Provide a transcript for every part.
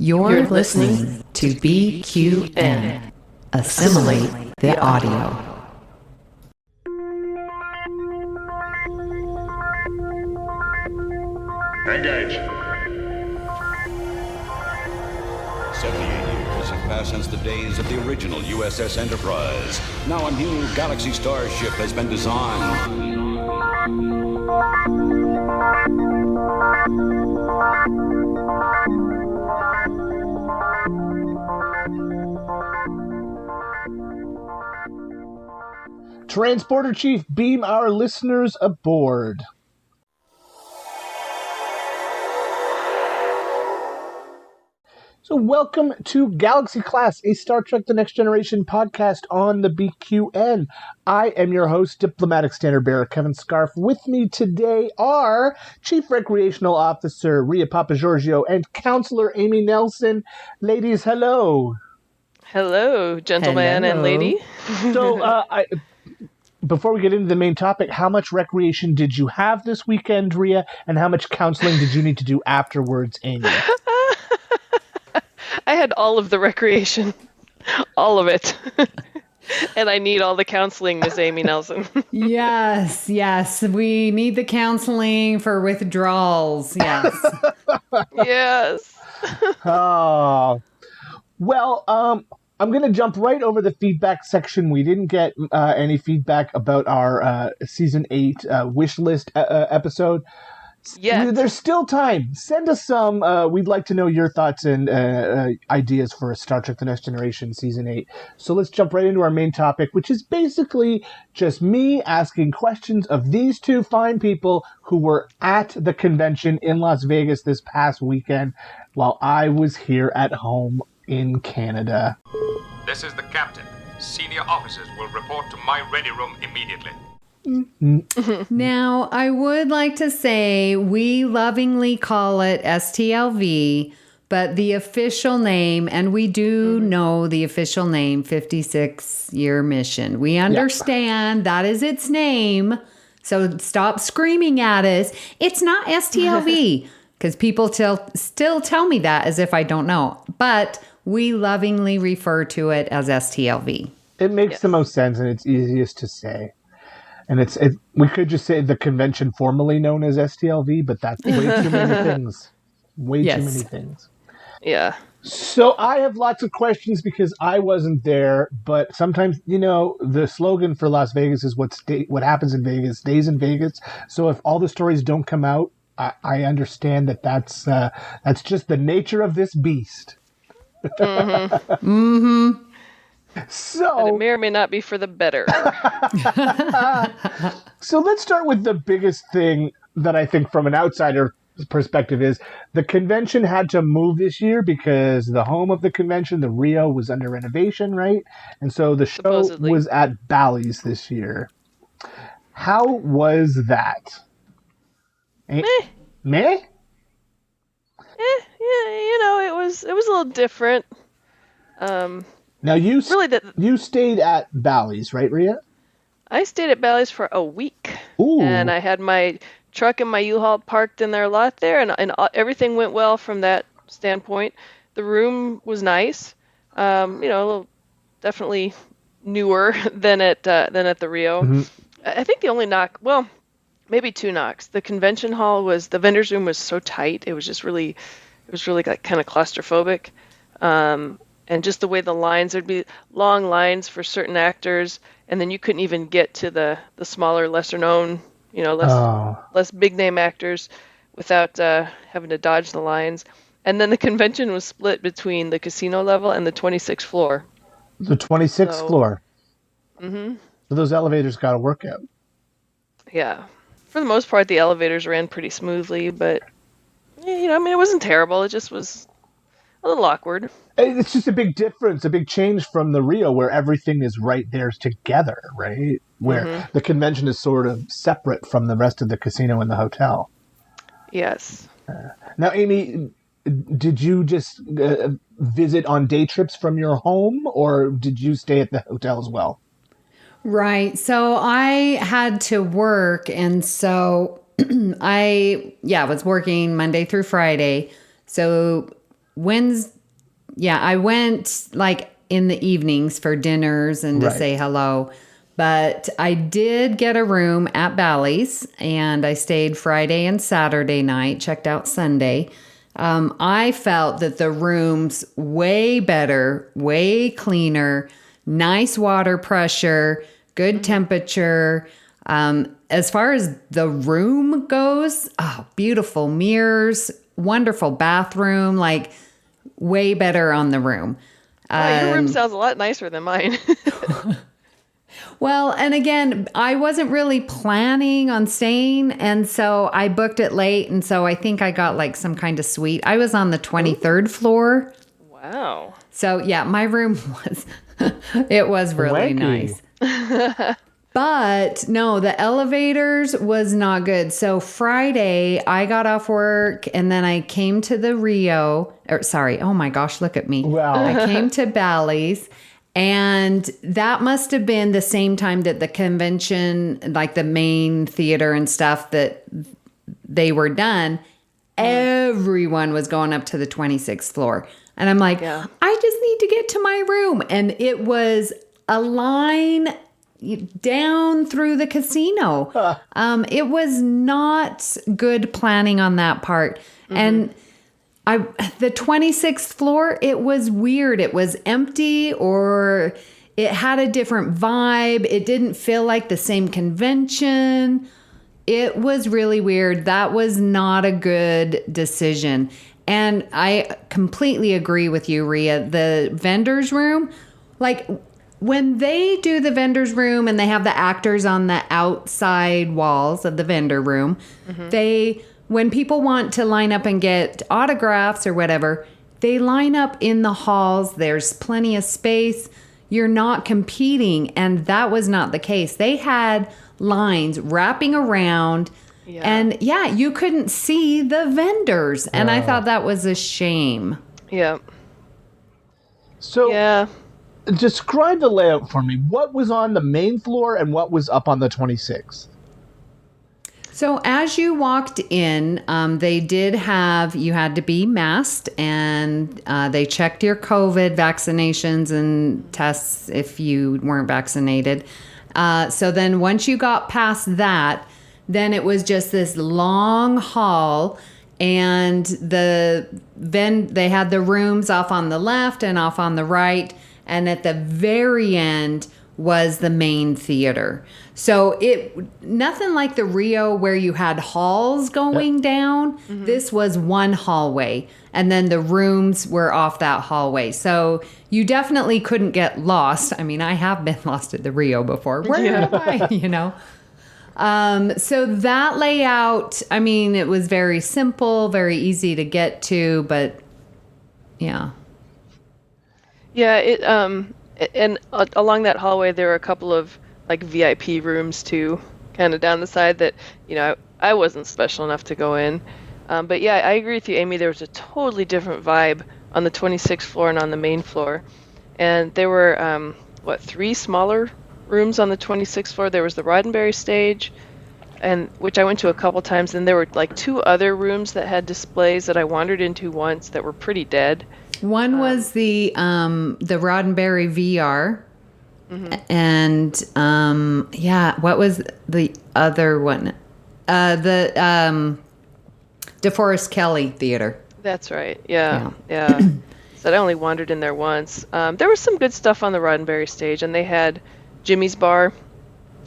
You're listening to BQN. Assimilate the audio. Engage. 78 years have passed since the days of the original USS Enterprise. Now a new Galaxy starship has been designed. Transporter Chief, beam our listeners aboard. So welcome to Galaxy Class, a Star Trek The Next Generation podcast on the BQN. I am your host, Diplomatic Standard Bearer Kevin Scarf. With me today are Chief Recreational Officer Ria Papagiorgio and Counselor Amy Nelson. Ladies, hello. Hello, gentleman and lady. So, before we get into the main topic, how much recreation did you have this weekend, Ria, and how much counseling did you need to do afterwards, Amy? I had all of the recreation. All of it. And I need all the counseling, Miss Amy Nelson. Yes. We need the counseling for withdrawals. Yes. Yes. Oh. Well, I'm going to jump right over the feedback section. We didn't get any feedback about our Season 8 wish list episode. Yeah. There's still time. Send us some. We'd like to know your thoughts and ideas for Star Trek The Next Generation Season 8. So let's jump right into our main topic, which is basically just me asking questions of these two fine people who were at the convention in Las Vegas this past weekend while I was here at home in Canada. This is the captain. Senior officers will report to my ready room immediately. Now, I would like to say we lovingly call it STLV, but the official name, and we do know the official name, 56-year mission. We understand that is its name, so stop screaming at us. It's not STLV, because people still tell me that as if I don't know, but we lovingly refer to it as STLV. It makes the most sense, and it's easiest to say. And we could just say the convention formerly known as STLV, but that's way too many things. Too many things. Yeah. So I have lots of questions because I wasn't there, but sometimes, the slogan for Las Vegas is what happens in Vegas stays in Vegas. So if all the stories don't come out, I understand that's just the nature of this beast. So, and it may or may not be for the better. So let's start with the biggest thing that I think from an outsider perspective is the convention had to move this year because the home of the convention, the Rio, was under renovation, right? And so the show was at Bally's this year. How was that? Meh. Meh? Yeah, it was a little different. Now, you stayed at Bally's, right, Ria? I stayed at Bally's for a week. Ooh. And I had my truck and my U-Haul parked in their lot there, and everything went well from that standpoint. The room was nice, a little definitely newer than at the Rio. Mm-hmm. I think the only knock, well, maybe two knocks. The convention hall the vendor's room was so tight. It was really like kind of claustrophobic. And just the way the lines, there'd be long lines for certain actors, and then you couldn't even get to the smaller, lesser known, less big name actors without having to dodge the lines. And then the convention was split between the casino level and the 26th floor. The 26th floor. Mm-hmm. So those elevators got to work out. Yeah. For the most part, the elevators ran pretty smoothly, but, it wasn't terrible. It just was a little awkward. It's just a big difference, a big change from the Rio where everything is right there together, right? Where the convention is sort of separate from the rest of the casino and the hotel. Yes. Now, Amy, did you just visit on day trips from your home, or did you stay at the hotel as well? Right. So I had to work, and so I was working Monday through Friday. So I went like in the evenings for dinners and to say hello. But I did get a room at Bally's, and I stayed Friday and Saturday night, checked out Sunday. I felt that the room's way better, way cleaner, nice water pressure, good temperature. As far as the room goes, beautiful mirrors, wonderful bathroom, like way better on the room. Your room sounds a lot nicer than mine. Well, and again, I wasn't really planning on staying, and so I booked it late, and so I think I got like some kind of suite. I was on the 23rd floor. Wow. So yeah, my room it was really Wanky. nice. But no, the elevators was not good. So Friday, I got off work and then I came to the oh my gosh, look at me. Wow. I came to Bally's, and that must have been the same time that the convention, like the main theater and stuff, that they were done. Everyone was going up to the 26th floor. And I'm like, I just need to get to my room. And it was a line down through the casino. It was not good planning on that part. And the 26th floor, it was weird. It was empty, or it had a different vibe. It didn't feel like the same convention. It was really weird. That was not a good decision. And I completely agree with you, Ria. The vendor's room, like when they do the vendor's room and they have the actors on the outside walls of the vendor room, when people want to line up and get autographs or whatever, they line up in the halls. There's plenty of space. You're not competing. And that was not the case. They had lines wrapping around. And you couldn't see the vendors. And I thought that was a shame. Yeah. So describe the layout for me. What was on the main floor and what was up on the 26th? So as you walked in, they did have, you had to be masked, and they checked your COVID vaccinations and tests if you weren't vaccinated. So then once you got past that, then it was just this long hall, and they had the rooms off on the left and off on the right. And at the very end was the main theater. So nothing like the Rio where you had halls going down. This was one hallway, and then the rooms were off that hallway. So you definitely couldn't get lost. I mean, I have been lost at the Rio before. Where am I? So that layout, I mean, it was very simple, very easy to get to, but yeah. Yeah, and along that hallway there were a couple of like VIP rooms too, kind of down the side that, I wasn't special enough to go in. But yeah, I agree with you, Amy. There was a totally different vibe on the 26th floor and on the main floor. And there were, 3 smaller rooms on the 26th floor. There was the Roddenberry stage, which I went to a couple times. And there were like 2 other rooms that had displays that I wandered into once that were pretty dead. One was the Roddenberry VR. And what was the other one? The DeForest Kelley Theater. That's right. Yeah. So I only wandered in there once. There was some good stuff on the Roddenberry stage, and they had Jimmy's Bar,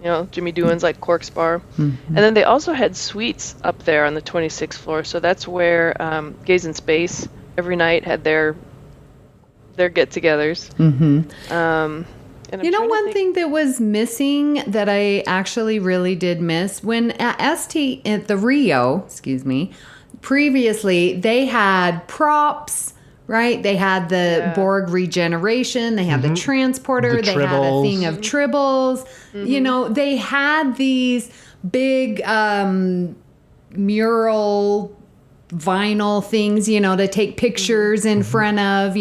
Jimmy Doohan's like Cork's Bar. And then they also had suites up there on the 26th floor. So that's where Gaze in Space every night had their get-togethers. One thing that was missing that I actually really did miss when at the Rio, previously they had props, right? They had the Borg regeneration, they had the transporter, they had a thing of tribbles. They had these big mural vinyl things, to take pictures in front of,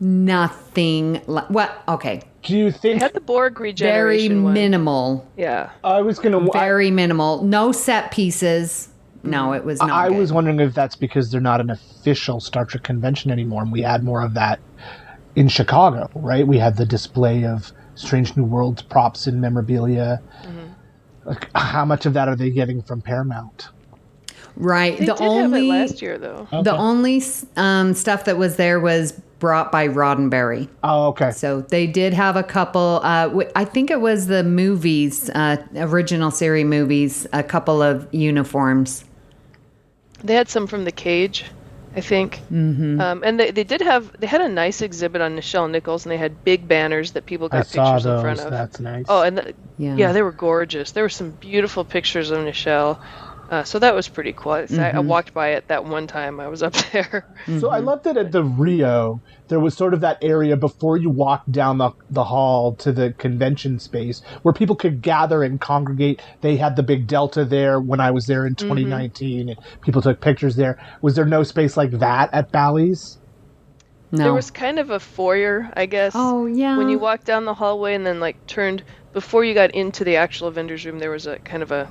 nothing like what? Okay. Do you think they had the Borg regeneration very one. Minimal? Yeah. I was gonna very minimal. No set pieces. No, it was not I good. was wondering if that's because they're not an official Star Trek convention anymore, and we had more of that in Chicago, right? We had the display of Strange New Worlds props and memorabilia. Like, how much of that are they getting from Paramount? Right. They did have it last year, though. The only stuff that was there was brought by Roddenberry. Oh, okay. So they did have a couple. I think it was the movies, original series movies, a couple of uniforms. They had some from The Cage, I think. Mm-hmm. And they had a nice exhibit on Nichelle Nichols, and they had big banners that people got pictures in front of. That's nice. Oh, and yeah, they were gorgeous. There were some beautiful pictures of Nichelle. So that was pretty cool. I walked by it that one time I was up there. So I loved that at the Rio, there was sort of that area before you walked down the hall to the convention space where people could gather and congregate. They had the big Delta there when I was there in 2019, and people took pictures there. Was there no space like that at Bally's? No. There was kind of a foyer, I guess. Oh, yeah. When you walked down the hallway and then turned, before you got into the actual vendor's room, there was a kind of a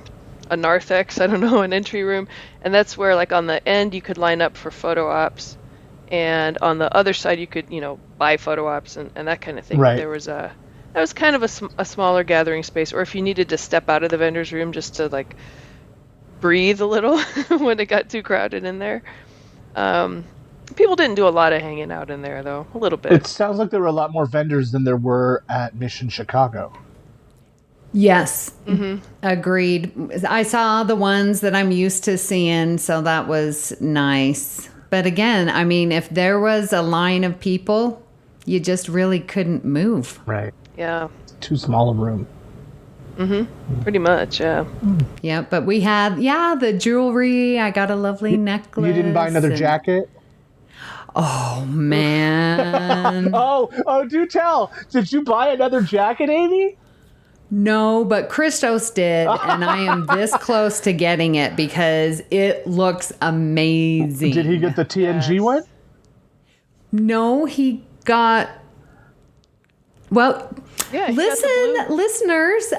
narthex, I don't know, an entry room, and that's where on the end you could line up for photo ops, and on the other side you could buy photo ops and that kind of thing. Right. That was kind of a smaller gathering space, or if you needed to step out of the vendor's room just to breathe a little when it got too crowded in there. People didn't do a lot of hanging out in there, though. A little bit. It sounds like there were a lot more vendors than there were at Mission Chicago. Yes. Agreed. I saw the ones that I'm used to seeing, so that was nice. But again, I mean, if there was a line of people, you just really couldn't move. Right. Yeah. Too small a room. Pretty much, yeah. Yeah, but we had, the jewelry. I got a lovely necklace. You didn't buy another jacket? Oh, man. Oh, do tell. Did you buy another jacket, Amy? No, but Christos did, and I am this close to getting it because it looks amazing. Did he get the TNG one? No, he got... Well, Yeah, he got the blue. listeners,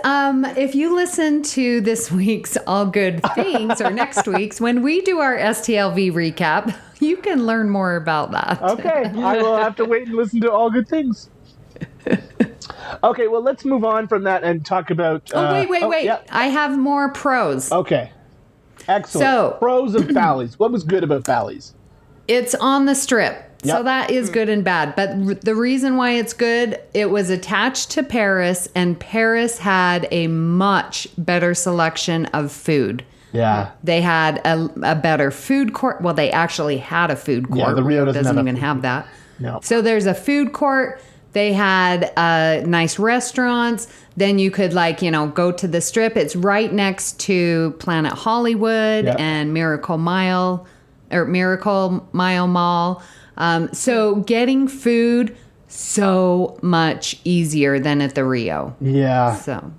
if you listen to this week's All Good Things or next week's, when we do our STLV recap, you can learn more about that. Okay, I will have to wait and listen to All Good Things. Okay, well, let's move on from that and talk about... wait. Yeah. I have more pros. Okay, excellent. So- Pros of Bally's. What was good about Bally's? It's on the strip. Yep. So that is good and bad. But the reason why it's good, it was attached to Paris, and Paris had a much better selection of food. Yeah. They had a better food court. Well, they actually had a food court. Yeah, the Rio doesn't have even a have that. No. So there's a food court. They had nice restaurants. Then you could go to the strip. It's right next to Planet Hollywood and Miracle Mile Mall. So getting food so much easier than at the Rio. Yeah. So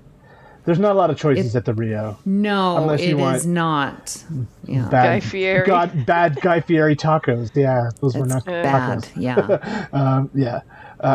There's not a lot of choices at the Rio. no, Unless you it want is not. Yeah. Guy Fieri. Bad Guy Fieri tacos. Yeah, those were not Bad. tacos. Yeah. Yeah.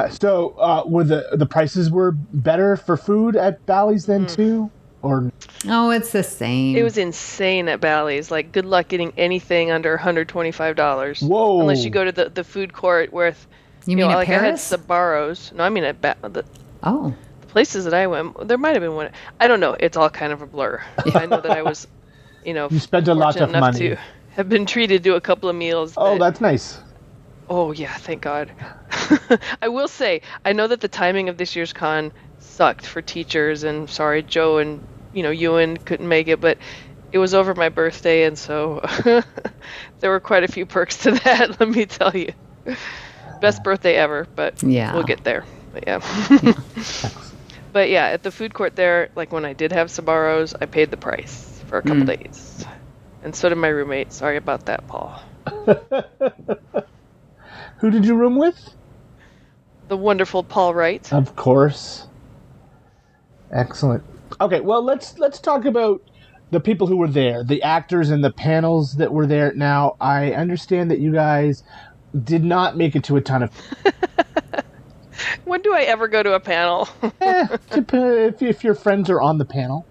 So were the prices were better for food at Bally's then too? Or Oh, it's the same. It was insane at Bally's. Good luck getting anything under $125. Whoa. Unless you go to the food court with... You mean at I had Paris? Sbarro's. No, I mean at the Oh. places that I went. There might have been one. I don't know. It's all kind of a blur. I know that I was, you spent a lot fortunate of enough money. to have been treated to a couple of meals. Oh, that's nice. Oh, yeah, thank God. I will say, I know that the timing of this year's con sucked for teachers, and sorry, Joe and, Ewan couldn't make it, but it was over my birthday, and so there were quite a few perks to that, let me tell you. Best birthday ever, but we'll get there. But yeah. But yeah, at the food court there, when I did have Sbarro's, I paid the price for a couple days. And so did my roommate. Sorry about that, Paul. Who did you room with? The wonderful Paul Wright. Of course. Excellent. Okay, well, let's talk about the people who were there, the actors and the panels that were there. Now, I understand that you guys did not make it to a ton of... When do I ever go to a panel? if your friends are on the panel.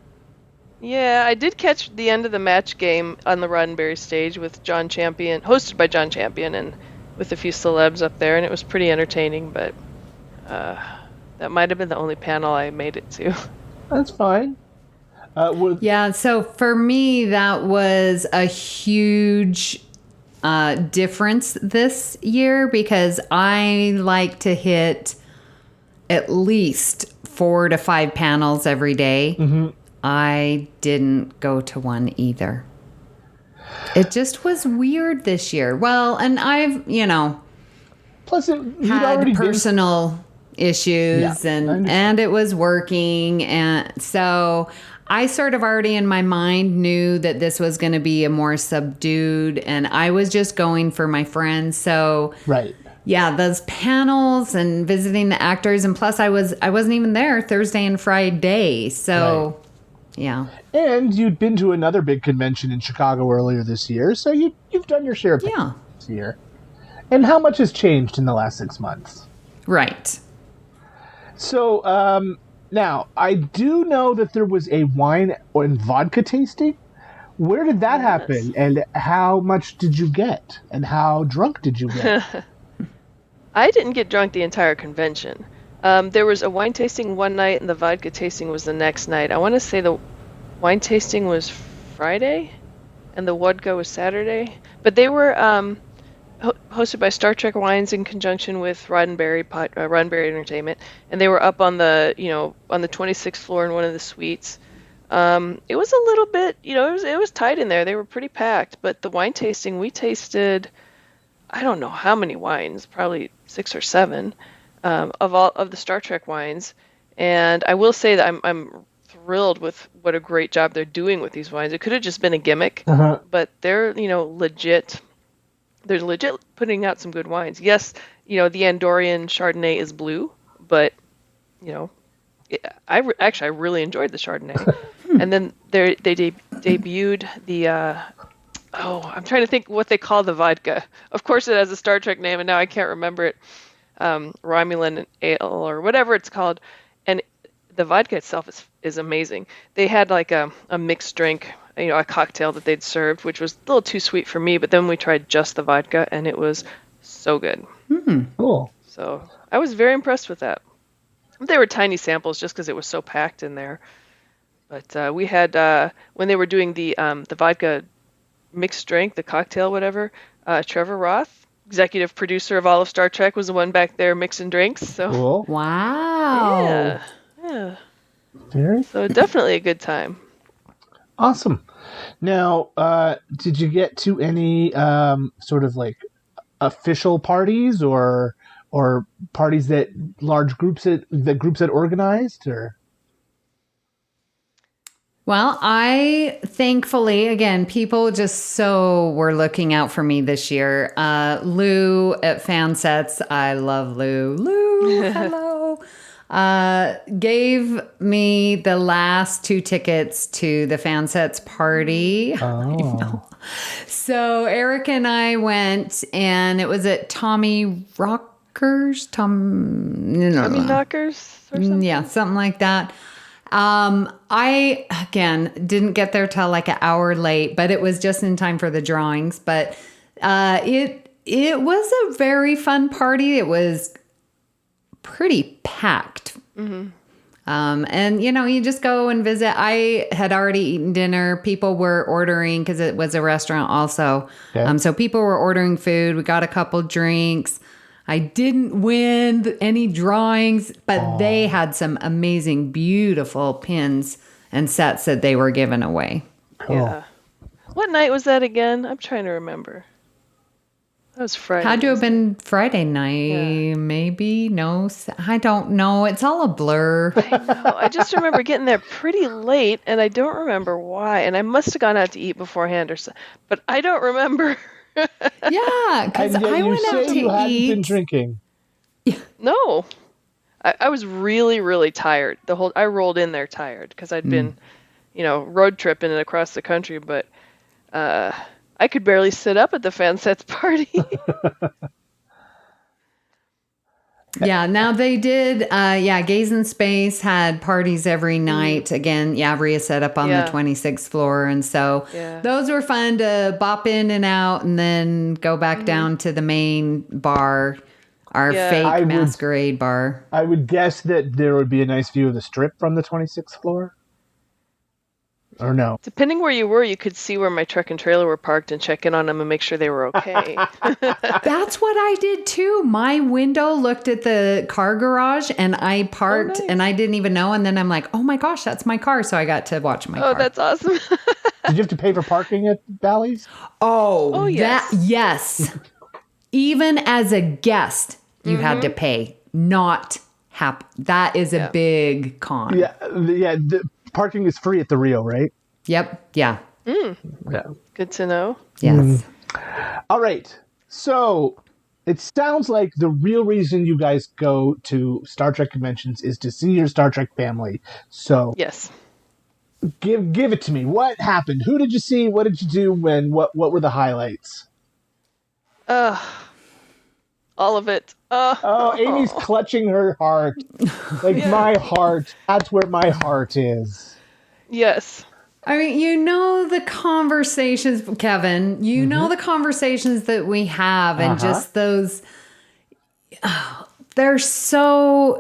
Yeah, I did catch the end of the match game on the Roddenberry stage with John Champion, hosted by John Champion, and with a few celebs up there, and it was pretty entertaining, but that might have been the only panel I made it to. That's fine. Yeah, so for me, that was a huge difference this year because I like to hit at least 4 to 5 panels every day. Mm-hmm. I didn't go to one either. It just was weird this year. Well, and I've, Plus, you'd had already personal issues Yeah, I understand. and it was working. And so I sort of already in my mind knew that this was going to be a more subdued, and I was just going for my friends. So Right. yeah, those panels and visiting the actors, and plus I wasn't even there Thursday and Friday. So yeah. And you'd been to another big convention in Chicago earlier this year, so you've done your share of Yeah. this year. And how much has changed in the last 6 months? Right. So, now, I do know that there was a wine and vodka tasting. Where did that happen? And how much did you get? And how drunk did you get? I didn't get drunk the entire convention. There was a wine tasting one night, and the vodka tasting was the next night. I want to say the wine tasting was Friday, and the vodka was Saturday. But they were hosted by Star Trek Wines in conjunction with Roddenberry Entertainment, and they were up on the on the 26th floor in one of the suites. It was a little bit, it was tight in there. They were pretty packed. But the wine tasting, we tasted, I don't know how many wines, probably 6 or 7 of the Star Trek wines. And I will say that I'm thrilled with what a great job they're doing with these wines. It could have just been a gimmick, but they're legit. They're legit putting out some good wines. Yes, the Andorian Chardonnay is blue, but I really enjoyed the Chardonnay. And then they debuted the I'm trying to think what they call the vodka. Of course, it has a Star Trek name, and now I can't remember it. Romulan Ale or whatever it's called, and the vodka itself is amazing. They had like a mixed drink, a cocktail that they'd served, which was a little too sweet for me. But then we tried just the vodka, and it was so good. Cool. So I was very impressed with that. They were tiny samples just because it was so packed in there. But we had when they were doing the vodka mixed drink, the cocktail, whatever. Trevor Roth, executive producer of all of Star Trek, was the one back there mixing drinks. So Cool. Wow. yeah. Very So definitely a good time. awesome. Now, did you get to any sort of like official parties or parties that large groups that organized or? Well, I thankfully, again, people just so were looking out for me this year. Lou at Fansets, I love Lou. Lou, hello. Gave me the last 2 tickets to the Fansets party. Oh. So Eric and I went, and it was at Tommy Knockers or something. Yeah, something like that. I, again, didn't get there till like an hour late, but it was just in time for the drawings. But it was a very fun party. It was pretty packed. Mm-hmm. And, you just go and visit. I had already eaten dinner. People were ordering because it was a restaurant also. Okay. So people were ordering food. We got a couple drinks. I didn't win any drawings, but they had some amazing, beautiful pins and sets that they were giving away. Cool. Yeah. What night was that again? I'm trying to remember. That was Friday. Had to have been Friday night, maybe. No, I don't know. It's all a blur. I know. I just remember getting there pretty late, and I don't remember why. And I must have gone out to eat beforehand or so, but I don't remember. Yeah, because I went out to you hadn't eat. been drinking. No, I was really, really tired. I rolled in there tired because I'd been, road tripping and across the country, but I could barely sit up at the Fansets party. Yeah, now they did, Gaze in Space had parties every night. Again, Ria set up on the 26th floor. And so those were fun to bop in and out and then go back down to the main bar, our fake masquerade bar. I would guess that there would be a nice view of the Strip from the 26th floor. Or no? Depending where you were, you could see where my truck and trailer were parked and check in on them and make sure they were okay. That's what I did too. My window looked at the car garage and I parked and I didn't even know. And then I'm like, oh my gosh, that's my car. So I got to watch my car. Oh, that's awesome. Did you have to pay for parking at Bally's? Oh, yes. Yes. Even as a guest, you had to pay. Not happy. That is a big con. Yeah. The parking is free at the Rio, right? Yep. Yeah. Yeah. Good to know. Yes. All right. So it sounds like the real reason you guys go to Star Trek conventions is to see your Star Trek family. So yes, give it to me. What happened? Who did you see? What did you do? When? What were the highlights? All of it. Amy's clutching her heart. Like my heart. That's where my heart is. Yes. I mean, the conversations, Kevin, know the conversations that we have and just those, they're so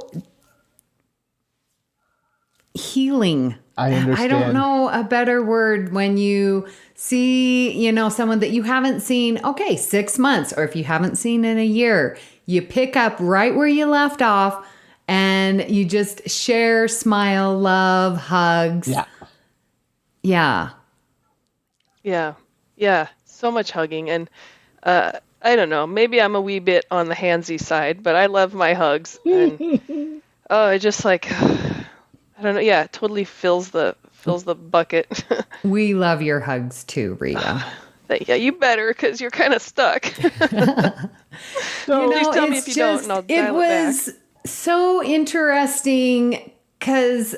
healing. I understand. I don't know a better word when you see, someone that you haven't seen, 6 months, or if you haven't seen in a year, you pick up right where you left off and you just share, smile, love, hugs. Yeah. Yeah. Yeah. Yeah. So much hugging. And I don't know, maybe I'm a wee bit on the handsy side, but I love my hugs. And it just like, I don't know. Yeah, it totally fills the bucket. We love your hugs too, Ria. Yeah, you better, because you're kind of stuck. So please tell me if you don't, and I'll dial it back. So interesting because,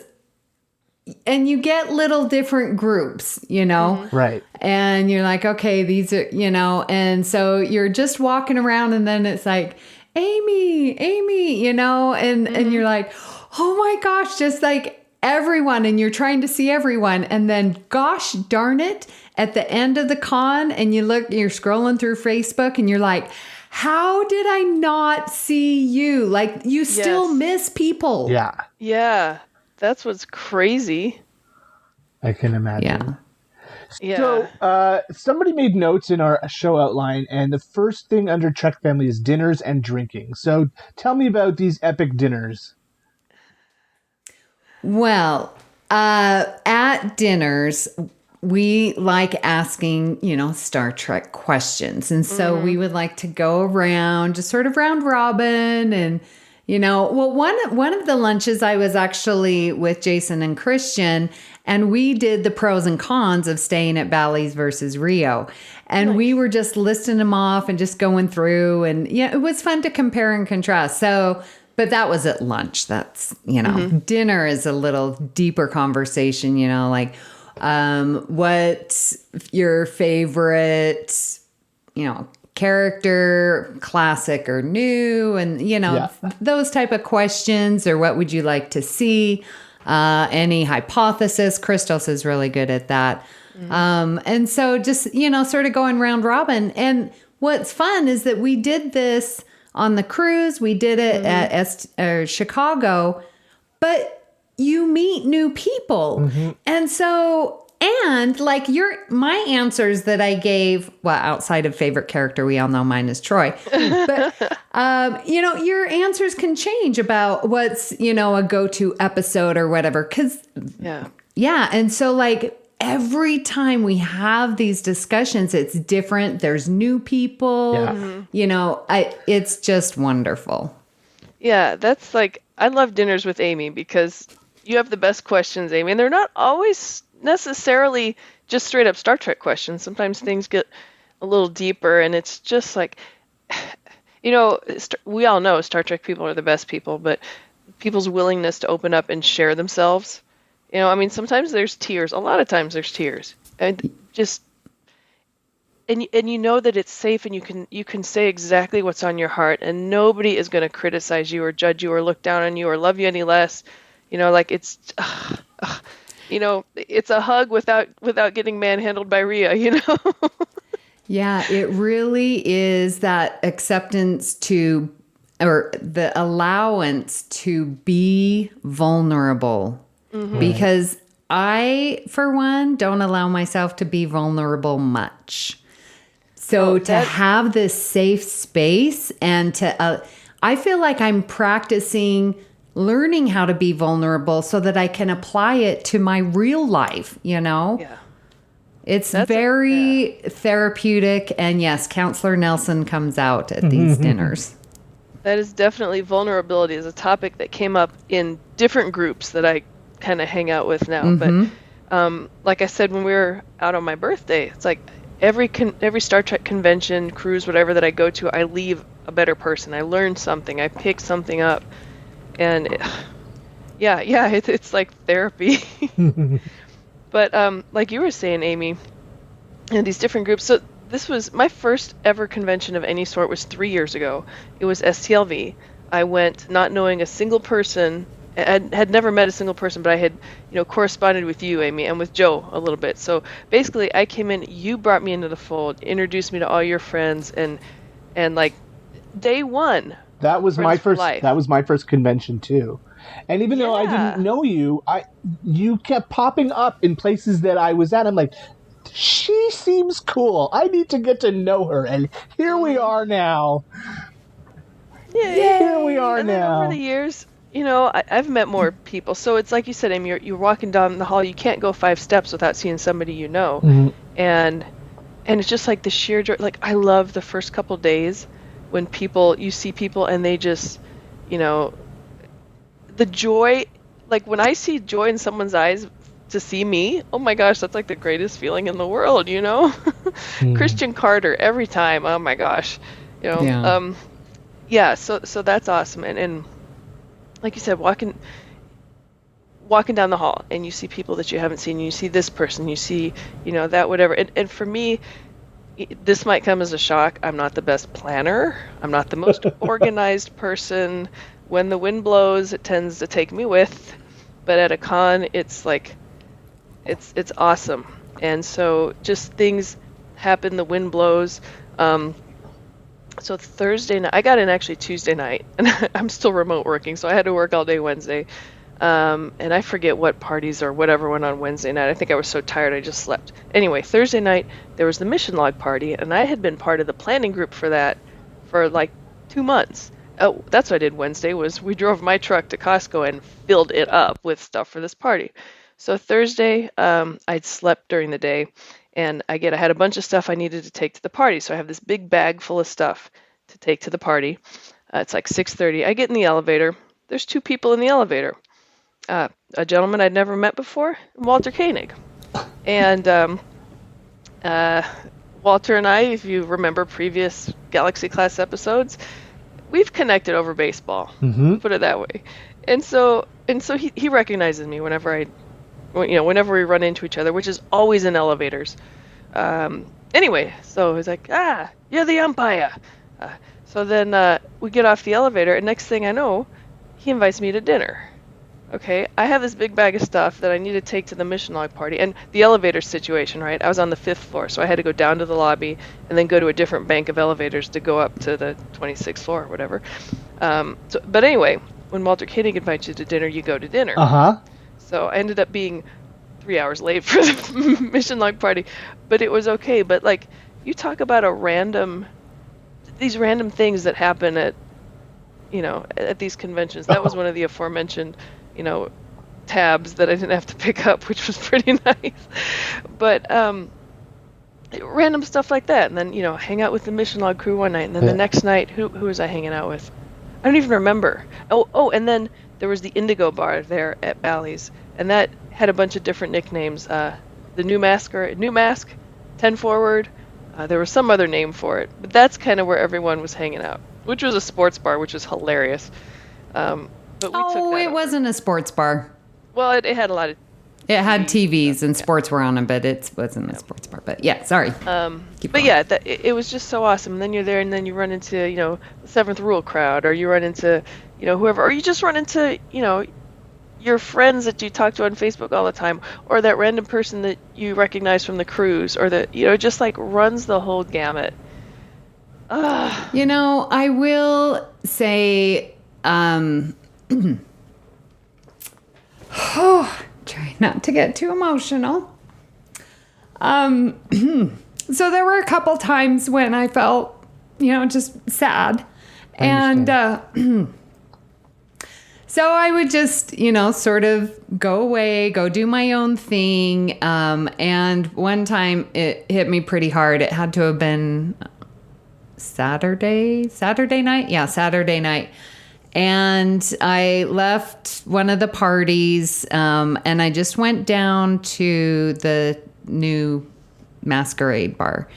and you get little different groups, Right. And you're like, okay, these are, and so you're just walking around and then it's like, Amy, and you're like, oh my gosh, just like everyone, and you're trying to see everyone. And then, gosh darn it, at the end of the con, and you're scrolling through Facebook and you're like, how did I not see you? Like, you still miss people. Yeah. Yeah. That's what's crazy. I can imagine. Yeah. So somebody made notes in our show outline, and the first thing under Trek Family is dinners and drinking. So tell me about these epic dinners. Well, at dinners, we like asking, Star Trek questions. And so we would like to go around, just sort of round robin. And, one of the lunches, I was actually with Jason and Christian, and we did the pros and cons of staying at Bally's versus Rio. And we were just listing them off and just going through. And, it was fun to compare and contrast. So, but that was at lunch. That's, dinner is a little deeper conversation, like, what's your favorite, character, classic or new, and those type of questions, or what would you like to see? Any hypothesis? Christos is really good at that. And so just, sort of going round robin. And what's fun is that we did this on the cruise. We did it at Chicago, but you meet new people. And so, and like my answers that I gave, well, outside of favorite character, we all know mine is Troy, but, your answers can change about what's, a go-to episode or whatever. Cause yeah. And so like every time we have these discussions, it's different. There's new people, it's just wonderful. Yeah. That's like, I love dinners with Amy because you have the best questions, Amy, and they're not always necessarily just straight up Star Trek questions. Sometimes things get a little deeper, and it's just like, we all know Star Trek people are the best people, but people's willingness to open up and share themselves, sometimes there's tears. A lot of times there's tears. And just, and you know that it's safe, and you can say exactly what's on your heart, and nobody is going to criticize you or judge you or look down on you or love you any less. Like it's it's a hug without getting manhandled by Ria. Yeah, it really is that acceptance to, or the allowance to be vulnerable. Because I, for one, don't allow myself to be vulnerable much. So to have this safe space and to, I feel like I'm practicing learning how to be vulnerable so that I can apply it to my real life, Yeah. It's very therapeutic. And yes, Counselor Nelson comes out at these dinners. That is definitely vulnerability is a topic that came up in different groups that I kind of hang out with now. But like I said, when we were out on my birthday, it's like every Star Trek convention, cruise, whatever that I go to, I leave a better person. I learn something. I pick something up. And it's like therapy. But like you were saying, Amy, and these different groups. So this was my first ever convention of any sort was 3 years ago. It was STLV. I went not knowing a single person. I had never met a single person, but I had, corresponded with you, Amy, and with Joe a little bit. So basically, I came in. You brought me into the fold, introduced me to all your friends, and like day one. That was my first. That was my first convention too. And even though I didn't know you, you kept popping up in places that I was at. I'm like, she seems cool. I need to get to know her. And here we are now. Yeah, here we are and now. Then over the years, I've met more people. So it's like you said, Amy, you're walking down the hall. You can't go 5 steps without seeing somebody you know. And it's just like the sheer joy. Like, I love the first couple days when you see people and they just, the joy, like when I see joy in someone's eyes to see me, oh my gosh, that's like the greatest feeling in the world, Christian Carter every time. Oh my gosh, so that's awesome. And like you said, walking down the hall and you see people that you haven't seen, you see this person, you see, that whatever. And for me, this might come as a shock. I'm not the best planner. I'm not the most organized person. When the wind blows, it tends to take me with. But at a con, it's like, it's awesome. And so just things happen. The wind blows. So Thursday night, I got in actually Tuesday night, and I'm still remote working, so I had to work all day Wednesday. And I forget what parties or whatever went on Wednesday night. I think I was so tired I just slept. Anyway, Thursday night, there was the mission log party, and I had been part of the planning group for that for like 2 months. Oh, that's what I did Wednesday, was we drove my truck to Costco and filled it up with stuff for this party. So Thursday, I'd slept during the day, and I had a bunch of stuff I needed to take to the party. So I have this big bag full of stuff to take to the party. It's like 6:30. I get in the elevator. There's 2 people in the elevator. A gentleman I'd never met before, Walter Koenig. And Walter and I, if you remember previous Galaxy Class episodes, we've connected over baseball, put it that way. And so he recognizes me whenever whenever we run into each other, which is always in elevators. Anyway, so he's like, you're the umpire. So then we get off the elevator, and next thing I know, he invites me to dinner. Okay, I have this big bag of stuff that I need to take to the mission log party. And the elevator situation, right? I was on the 5th floor, so I had to go down to the lobby and then go to a different bank of elevators to go up to the 26th floor or whatever. But anyway, when Walter Koenig invites you to dinner, you go to dinner. So I ended up being 3 hours late for the mission log party, but it was okay. But like, you talk about these random things that happen at these conventions. That was one of the aforementioned tabs that I didn't have to pick up, which was pretty nice. But random stuff like that. And then, hang out with the mission log crew one night. And then the next night, who was I hanging out with? I don't even remember. Oh, and then there was the Indigo Bar there at Bally's. And that had a bunch of different nicknames. The New Mask, 10 Forward. There was some other name for it. But that's kind of where everyone was hanging out, which was a sports bar, which was hilarious. But we took that it wasn't a sports bar. Well, it had a lot of It had TVs and sports were on them, but it wasn't a sports bar. But yeah, sorry. Keep going. Yeah, it was just so awesome. And then you're there, and then you run into the Seventh Rule crowd, or you run into whoever, or you just run into your friends that you talk to on Facebook all the time, or that random person that you recognize from the cruise, or that just like runs the whole gamut. I will say, try not to get too emotional. So there were a couple times when I felt, just sad. And so I would just, sort of go away, go do my own thing. And one time it hit me pretty hard. It had to have been Saturday night. Yeah, Saturday night. And I left one of the parties, and I just went down to the new Masquerade bar.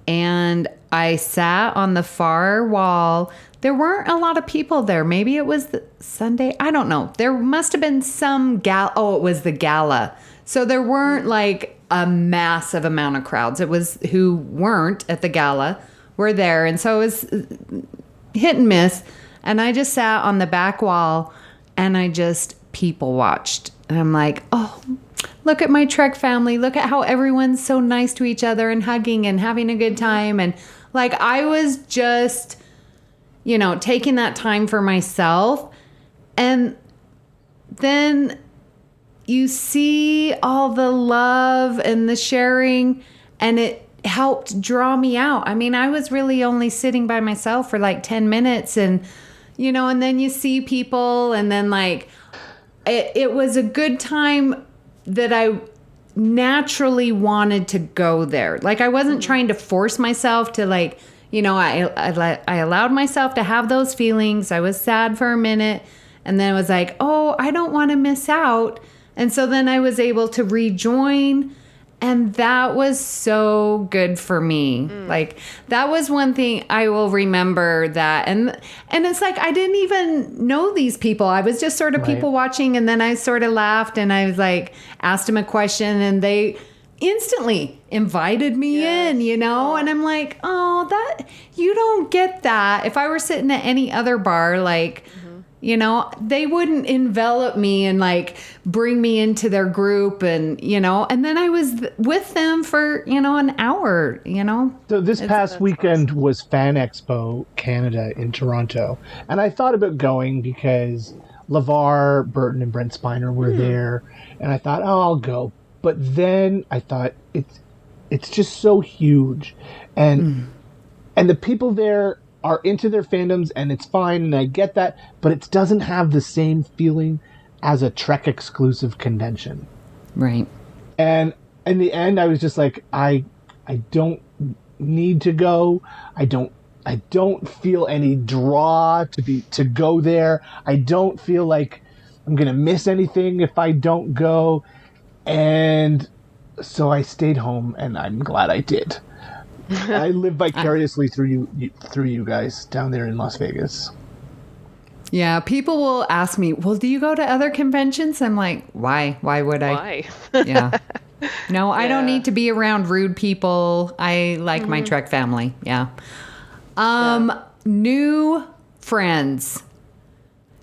And I sat on the far wall. There weren't a lot of people there. Maybe it was Sunday. I don't know. There must have been some gala. Oh, it was the gala. So there weren't like a massive amount of crowds. It was who weren't at the gala were there. And so it was hit and miss. And I just sat on the back wall and I just people watched. And I'm like, oh, look at my Trek family. Look at how everyone's so nice to each other and hugging and having a good time. And like, I was just, taking that time for myself. And then you see all the love and the sharing, and it helped draw me out. I mean, I was really only sitting by myself for like 10 minutes and, and then you see people, and then like, it was a good time that I naturally wanted to go there. Like I wasn't trying to force myself to like, I allowed myself to have those feelings. I was sad for a minute, and then I was like, oh, I don't want to miss out. And so then I was able to rejoin, and that was so good for me. Like that was one thing I will remember that. And it's like, I didn't even know these people. I was just sort of people watching. And then I sort of laughed and I was like, asked them a question, and they instantly invited me in, and I'm like, oh, that you don't get that. If I were sitting at any other bar, like, they wouldn't envelop me and like bring me into their group, and and then I was with them for an hour. So this past weekend was Fan Expo Canada in Toronto, and I thought about going because LeVar Burton and Brent Spiner were there, and I thought, oh, I'll go. But then I thought it's just so huge, and the people there are into their fandoms, and it's fine, and I get that, but it doesn't have the same feeling as a Trek exclusive convention. Right. And in the end, I was just like, I don't need to go. I don't feel any draw to go there. I don't feel like I'm gonna miss anything if I don't go. And so I stayed home, and I'm glad I did. I live vicariously through you guys down there in Las Vegas. Yeah, people will ask me, well, do you go to other conventions? I'm like, why? Why would I? Why? Yeah. No, I don't need to be around rude people. I like my Trek family. Yeah. New friends.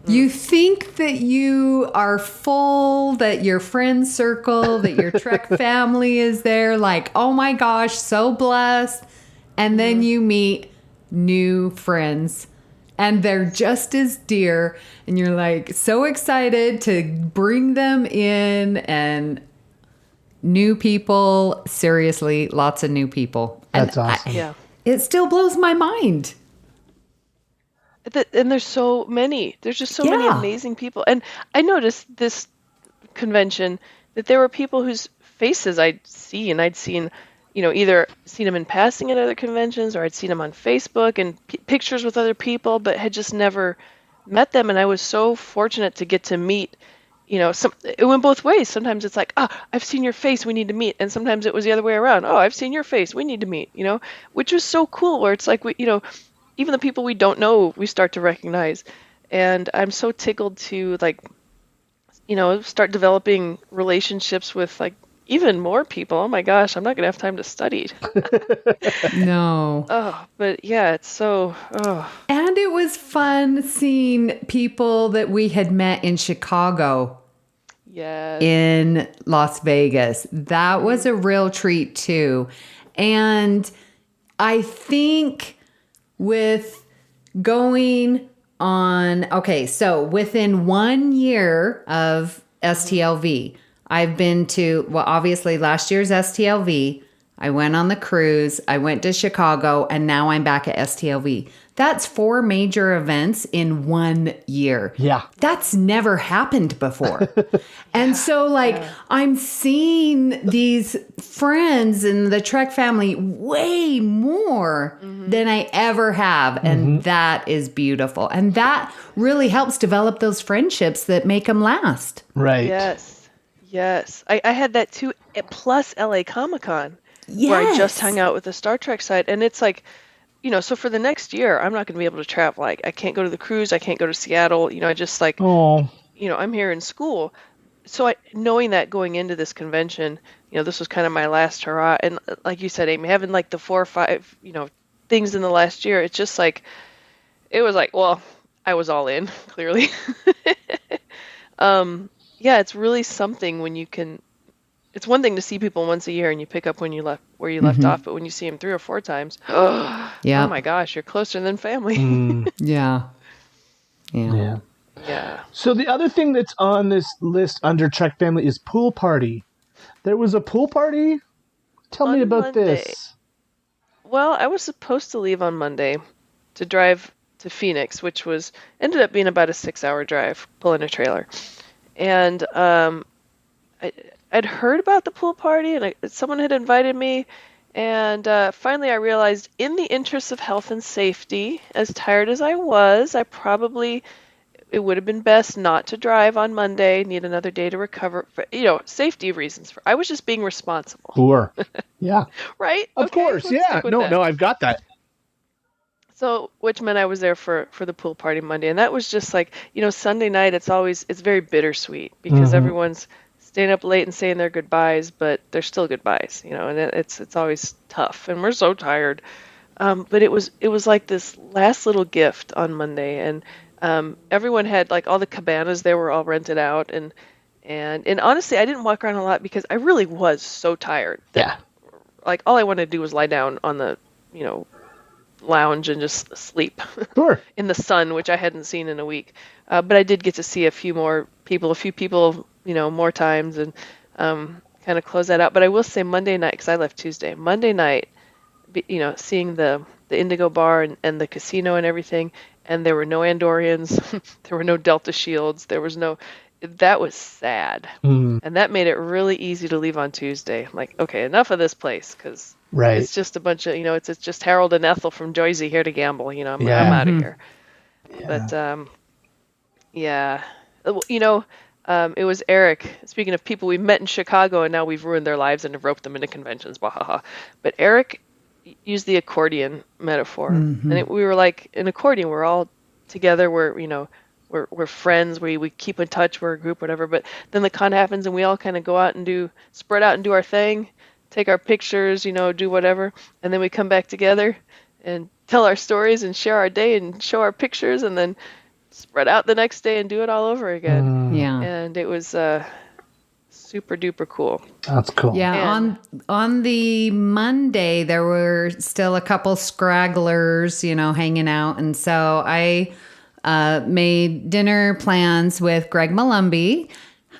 You think that you are full, that your friend circle, that your Trek family is there, like, oh my gosh, so blessed. And then you meet new friends, and they're just as dear, and you're like so excited to bring them in, and new people, seriously, lots of new people. That's awesome. It still blows my mind. And there's so many. There's just so many amazing people. And I noticed this convention that there were people whose faces I'd seen, either seen them in passing at other conventions, or I'd seen them on Facebook and pictures with other people, but had just never met them. And I was so fortunate to get to meet, it went both ways. Sometimes it's like, I've seen your face, we need to meet. And sometimes it was the other way around. Oh, I've seen your face, we need to meet, which was so cool, where it's like, even the people we don't know, we start to recognize. And I'm so tickled to like start developing relationships with like even more people. Oh my gosh, I'm not gonna have time to study. No. Oh, but yeah, it's so. Oh, And it was fun seeing people that we had met in Chicago, yeah. in Las Vegas. That was a real treat too. And I think with going on, okay, so within 1 year of STLV, I've been to, well, obviously last year's STLV. I went on the cruise, I went to Chicago, and now I'm back at STLV. That's 4 major events in 1 year. Yeah. That's never happened before. And so, like, I'm seeing these friends in the Trek family way more than I ever have. And that is beautiful. And that really helps develop those friendships that make them last. Right. Yes. I had that too, plus LA Comic-Con, where I just hung out with the Star Trek side. And it's like, so for the next year, I'm not going to be able to travel. Like, I can't go to the cruise. I can't go to Seattle. I just like, Oh. I'm here in school. So knowing that going into this convention, this was kind of my last hurrah. And like you said, Amy, having like the 4 or 5, things in the last year, it's just like, it was like, well, I was all in, clearly. Yeah, it's really something when you can. It's one thing to see people once a year and you pick up where you left off, but when you see them 3 or 4 times, oh my gosh, you're closer than family. Yeah. So the other thing that's on this list under Trek Family is pool party. There was a pool party? Tell me about Monday. this. Well, I was supposed to leave on Monday to drive to Phoenix, which ended up being about a 6-hour drive, pulling a trailer. And I'd heard about the pool party, and someone had invited me, and finally I realized, in the interest of health and safety, as tired as I was, it would have been best not to drive on Monday, need another day to recover, for, safety reasons. I was just being responsible. Sure. Yeah. Right? Of course, yeah. No, I've got that. So, which meant I was there for the pool party Monday, and that was just like, Sunday night, it's very bittersweet, because everyone's staying up late and saying their goodbyes, but they're still goodbyes, and it's always tough, and we're so tired. But it was like this last little gift on Monday, and everyone had, like, all the cabanas there were all rented out, and honestly, I didn't walk around a lot because I really was so tired that, like, all I wanted to do was lie down on the lounge and just sleep in the sun, which I hadn't seen in a week. But I did get to see a few people, more times, and kind of close that out. But I will say Monday night, because I left Tuesday, Monday night, seeing the Indigo Bar and the casino and everything, and there were no Andorians, there were no Delta Shields, that was sad. And that made it really easy to leave on Tuesday. I'm like, okay, enough of this place, because it's just a bunch of, it's just Harold and Ethel from Joyzy here to gamble. I'm out of here. Yeah. But it was Eric. Speaking of people we met in Chicago and now we've ruined their lives and have roped them into conventions. Bahaha. But Eric used the accordion metaphor, and we were like an accordion. We're all together. We're friends. We keep in touch. We're a group, whatever. But then the con happens, and we all kind of go out and spread out and do our thing, take our pictures, do whatever, and then we come back together and tell our stories and share our day and show our pictures, and then spread out the next day and do it all over again. Yeah. And it was super duper cool. That's cool. Yeah. And on the Monday, there were still a couple scragglers, hanging out, and so I made dinner plans with Greg Molumby.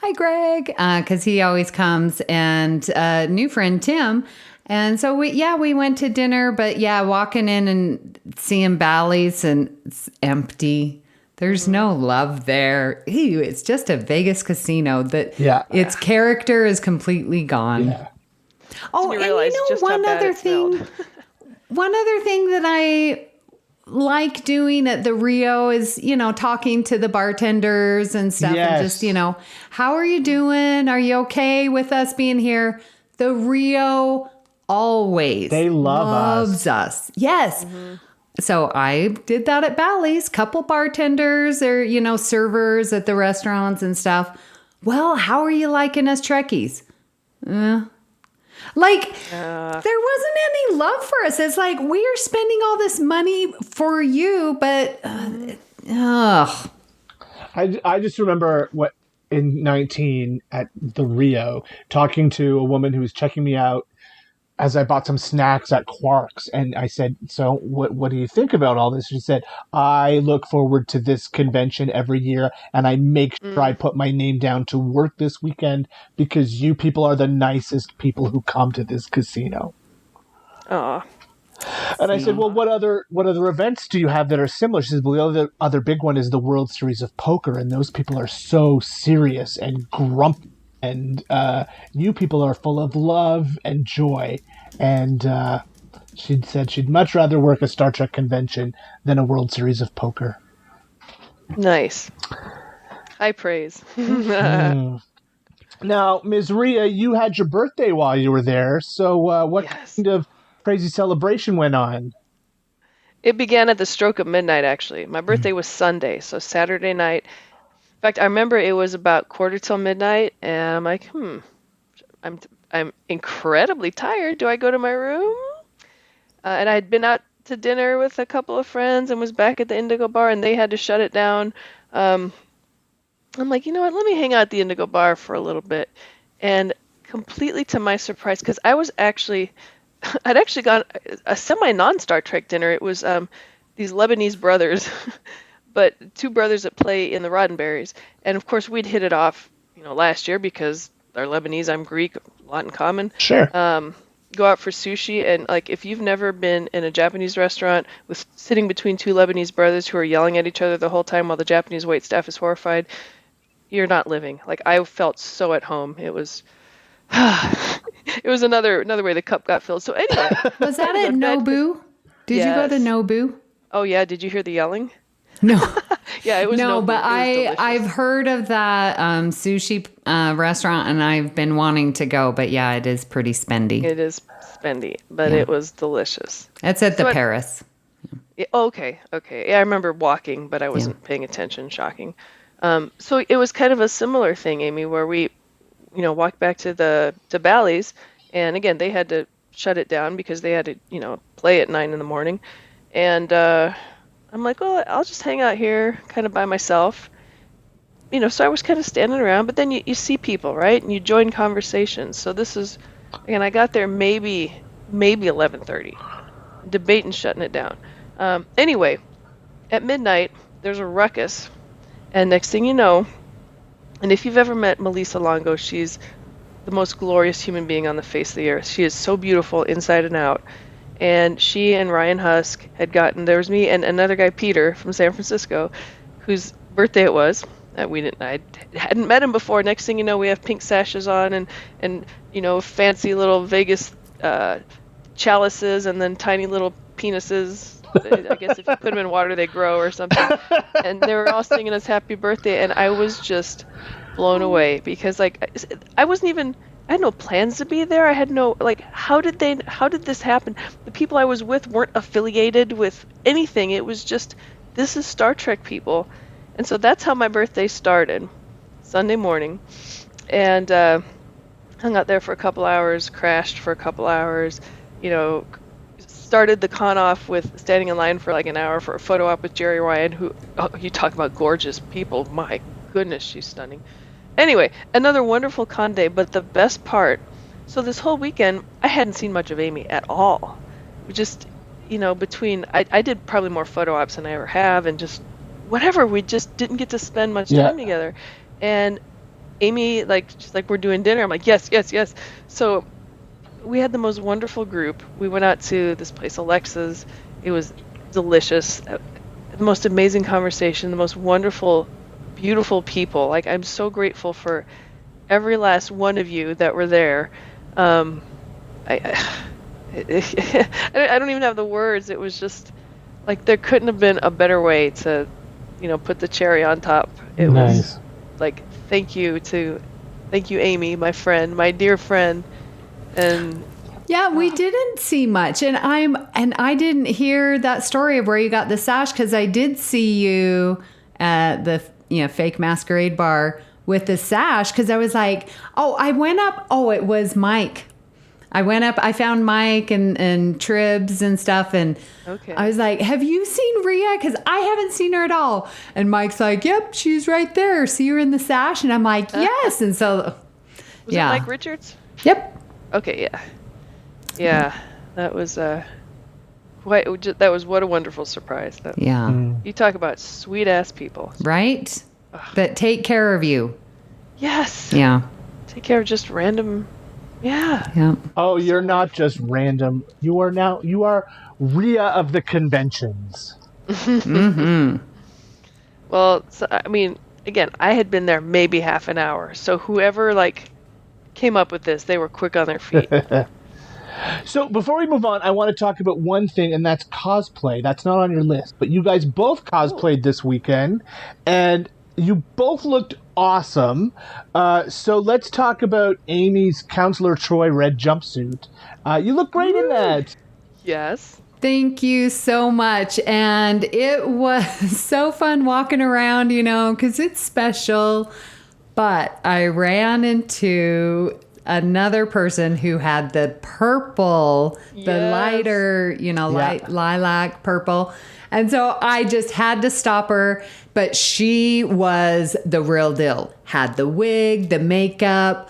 Hi, Greg, because he always comes, and new friend Tim. And so we went to dinner, but walking in and seeing Bally's, and it's empty. There's no love there. Ew, it's just a Vegas casino that its character is completely gone. Yeah. Oh, and one other thing that I like doing at the Rio is, talking to the bartenders and stuff, and just, how are you doing? Are you okay with us being here? The Rio always loves us. Yes. So I did that at Bally's. Couple bartenders or, servers at the restaurants and stuff. Well, how are you liking us Trekkies? Like, there wasn't any love for us. It's like, we are spending all this money for you, but, ugh. I just remember in 19 at the Rio, talking to a woman who was checking me out as I bought some snacks at Quark's, and I said, "So, what do you think about all this?" She said, "I look forward to this convention every year, and I make sure I put my name down to work this weekend because you people are the nicest people who come to this casino." Aw. And I said, "Well, what other events do you have that are similar?" She says, "Well, the other big one is the World Series of Poker, and those people are so serious and grumpy. And you people are full of love and joy." And she said she'd much rather work a Star Trek convention than a World Series of Poker. Nice. High praise. Now, Ms. Ria, you had your birthday while you were there. So what kind of crazy celebration went on? It began at the stroke of midnight, actually. My birthday was Sunday, so Saturday night. In fact, I remember it was about quarter till midnight, and I'm like, I'm incredibly tired. Do I go to my room? And I had been out to dinner with a couple of friends and was back at the Indigo Bar, and they had to shut it down. I'm like, you know what? Let me hang out at the Indigo Bar for a little bit. And completely to my surprise, because I'd actually gone a semi-non-Star Trek dinner. It was these Lebanese brothers. But two brothers that play in the Roddenberries. And of course, we'd hit it off, last year because they're Lebanese, I'm Greek, a lot in common. Sure. Go out for sushi. And like, if you've never been in a Japanese restaurant with sitting between two Lebanese brothers who are yelling at each other the whole time while the Japanese waitstaff is horrified, you're not living. Like, I felt so at home. It was, it was another way the cup got filled. So anyway. Was that at Nobu? Did you go to Nobu? Oh yeah. Did you hear the yelling? No. Yeah, it was no, Nobu. but I've heard of that sushi restaurant, and I've been wanting to go. But yeah, it is pretty spendy. It is spendy, but it was delicious. It's at the Paris. Okay. Yeah, I remember walking, but I wasn't paying attention. Shocking. So it was kind of a similar thing, Amy, where we, walked back to Bally's, and again they had to shut it down because they had to, play at 9 a.m. And I'm like, well, I'll just hang out here kind of by myself. So I was kind of standing around, but then you see people, right? And you join conversations. So this is, again, I got there maybe 11:30, debating shutting it down. Anyway, at midnight, there's a ruckus. And next thing you know, and if you've ever met Melissa Longo, she's the most glorious human being on the face of the earth. She is so beautiful inside and out. And she and Ryan Husk had gotten, there was me and another guy, Peter, from San Francisco, whose birthday it was. I hadn't met him before. Next thing you know, we have pink sashes on and fancy little Vegas chalices and then tiny little penises. I guess if you put them in water, they grow or something. And they were all singing us happy birthday. And I was just blown away because, like, I had no plans to be there. I had no, how did this happen? The people I was with weren't affiliated with anything. It was just, this is Star Trek people. And so that's how my birthday started, Sunday morning. And hung out there for a couple hours, crashed for a couple hours, started the con off with standing in line for like an hour for a photo op with Jerry Ryan, who, you talk about gorgeous people. My goodness, she's stunning. Anyway, another wonderful con day, but the best part, so this whole weekend, I hadn't seen much of Amy at all. We just, I did probably more photo ops than I ever have, and just whatever, we just didn't get to spend much time together. And Amy, she's like, we're doing dinner. I'm like, yes. So we had the most wonderful group. We went out to this place, Alexa's. It was delicious. The most amazing conversation, the most wonderful, beautiful people. Like, I'm so grateful for every last one of you that were there. I don't even have the words. It was just like, there couldn't have been a better way to, put the cherry on top. It was like, thank you, Amy, my friend, my dear friend. And yeah, we didn't see much, and I didn't hear that story of where you got the sash, because I did see you at the fake masquerade bar, with the sash because I was like, oh, I went up. Oh, it was Mike. I went up, I found Mike and Tribs and stuff. And I was like, have you seen Ria? Because I haven't seen her at all. And Mike's like, yep, she's right there. See her in the sash? And I'm like, yes. And so, was it Mike Richards? Yep. Okay, yeah. Yeah, that was what a wonderful surprise. You talk about sweet-ass people. Right? That take care of you. Yes. Yeah. Take care of just random... Yeah. Oh, you're not just random. You are Ria of the conventions. Mm-hmm. Well, so, I mean, again, I had been there maybe half an hour. So whoever came up with this, they were quick on their feet. So before we move on, I want to talk about one thing, and that's cosplay. That's not on your list, but you guys both cosplayed this weekend, and you both looked awesome. So let's talk about Amy's Counselor Troy red jumpsuit. You look great in that. Yes. Thank you so much. And it was so fun walking around, because it's special. But I ran into another person who had the purple, the lighter, lilac purple. And so I just had to stop her. But she was the real deal. Had the wig, the makeup,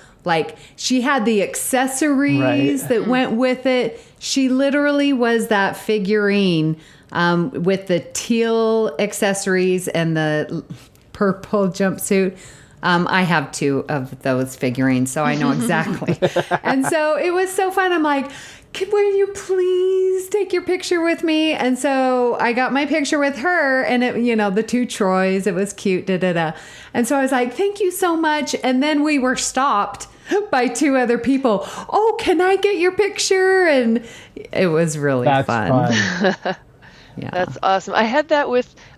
she had the accessories that went with it. She literally was that figurine with the teal accessories and the purple jumpsuit. I have 2 of those figurines, so I know exactly. And so it was so fun. I'm like, will you please take your picture with me? And so I got my picture with her and it, the 2 Troys, it was cute, And so I was like, thank you so much. And then we were stopped by 2 other people. Oh, can I get your picture? And it was really fun. Yeah. That's awesome. I had that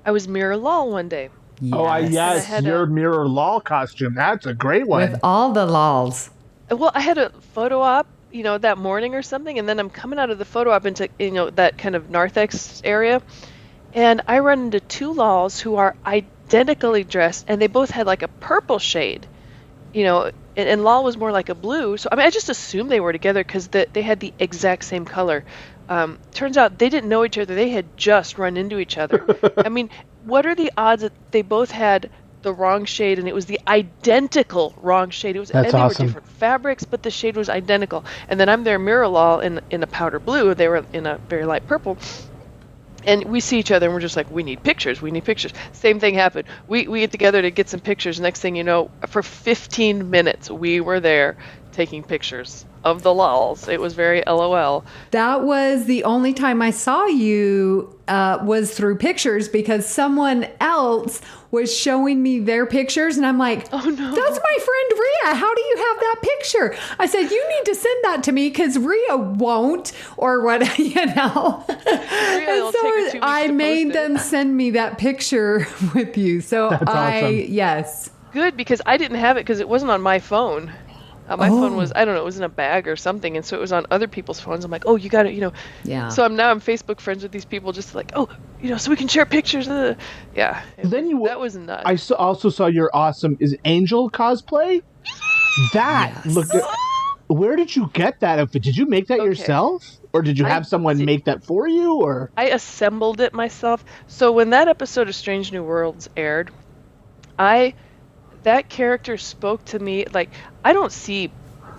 I was Mirror Lol one day. Yes. Yes, your Mirror Lol costume. That's a great one. With all the lols. Well, I had a photo op, that morning or something, and then I'm coming out of the photo op into, that kind of narthex area, and I run into 2 lols who are identically dressed, and they both had a purple shade, and lol was more like a blue. So, I just assumed they were together because they had the exact same color. Turns out they didn't know each other. They had just run into each other. What are the odds that they both had the wrong shade and it was the identical wrong shade? It was, That's and they awesome. were different fabrics, but the shade was identical. And then I'm their Mirror Lol in a powder blue. They were in a very light purple. And we see each other and we're just like, we need pictures. Same thing happened. We get together to get some pictures. Next thing you know, for 15 minutes, we were there taking pictures of the lols. It was very LOL. That was the only time I saw you was through pictures because someone else was showing me their pictures and I'm like, oh no, that's my friend Ria. How do you have that picture? I said, you need to send that to me because Ria won't or what, And so I made them send me that picture with you. So that's awesome. Yes. Good, because I didn't have it because it wasn't on my phone. My phone was, I don't know, it was in a bag or something, and so it was on other people's phones. I'm like, oh, you got it, Yeah. So I'm Facebook friends with these people, just so we can share pictures. Yeah. That was nuts. I also saw your awesome Angel cosplay. That looked. Where did you get that outfit? Did you make that yourself, or did you have someone make that for you, or? I assembled it myself. So when that episode of Strange New Worlds aired, that character spoke to me. I don't see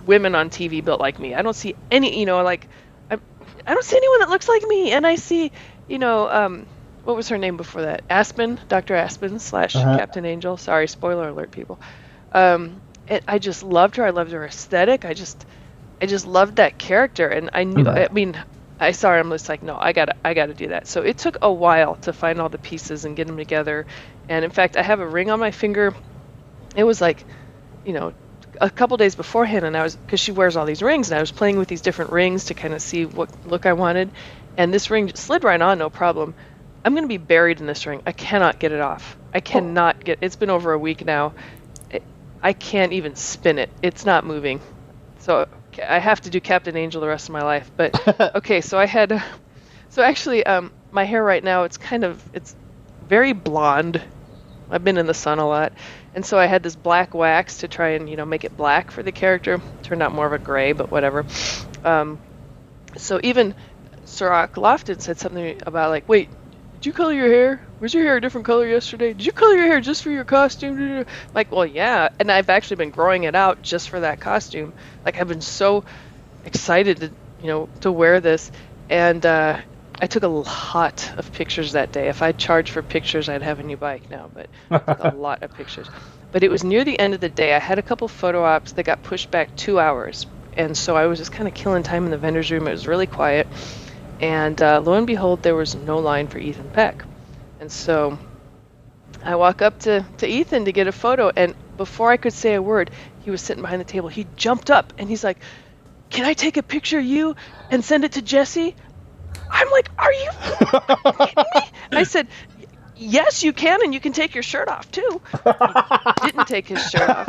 women on TV built like me. I don't see any, I don't see anyone that looks like me. And I see, what was her name before that? Dr. Aspen / Captain Angel. Sorry, spoiler alert, people. I just loved her. I loved her aesthetic. I just loved that character. And I knew, I saw her. I'm just like, no, I gotta do that. So it took a while to find all the pieces and get them together. And in fact, I have a ring on my finger. It was a couple days beforehand, and because she wears all these rings, and I was playing with these different rings to kind of see what look I wanted, and this ring slid right on, no problem. I'm going to be buried in this ring. I cannot get it off. I cannot it's been over a week now. I can't even spin it. It's not moving. So I have to do Captain Angel the rest of my life. But okay, so actually, my hair right now, it's very blonde. I've been in the sun a lot. And so I had this black wax to try and, make it black for the character. Turned out more of a gray, but whatever. So even Sirach Lofton said something about like, wait, did you color your hair? Was your hair a different color yesterday? Did you color your hair just for your costume? Like, well, yeah. And I've actually been growing it out just for that costume. Like, I've been so excited to wear this. And I took a lot of pictures that day. If I charged for pictures, I'd have a new bike now, but I took a lot of pictures. But it was near the end of the day. I had a couple photo ops that got pushed back 2 hours. And so I was just kind of killing time in the vendor's room. It was really quiet. And lo and behold, there was no line for Ethan Peck. And so I walk up to Ethan to get a photo. And before I could say a word, he was sitting behind the table. He jumped up and he's like, can I take a picture of you and send it to Jesse? I'm like, are you kidding me? I said, yes, you can. And you can take your shirt off, too. He didn't take his shirt off.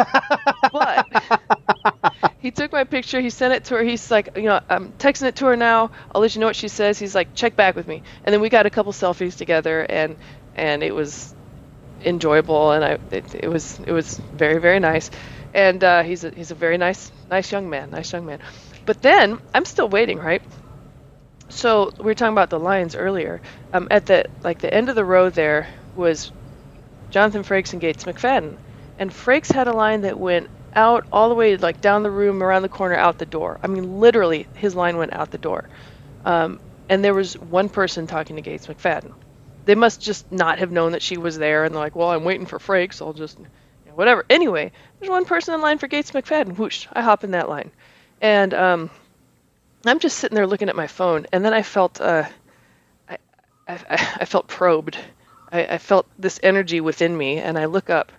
But he took my picture. He sent it to her. He's like, I'm texting it to her now. I'll let you know what she says. He's like, check back with me. And then we got a couple selfies together, and it was enjoyable, and it was very, very nice. And he's a very nice young man. But then I'm still waiting, right? So we were talking about the lines earlier. At the end of the row there was Jonathan Frakes and Gates McFadden, and Frakes had a line that went out all the way down the room, around the corner, out the door. I mean, literally, his line went out the door. And there was one person talking to Gates McFadden. They must just not have known that she was there, and they're like, well, I'm waiting for Frakes, I'll just, whatever. Anyway, there's one person in line for Gates McFadden. Whoosh, I hop in that line. And I'm just sitting there looking at my phone, and then I felt I felt probed. I felt this energy within me, and I look up.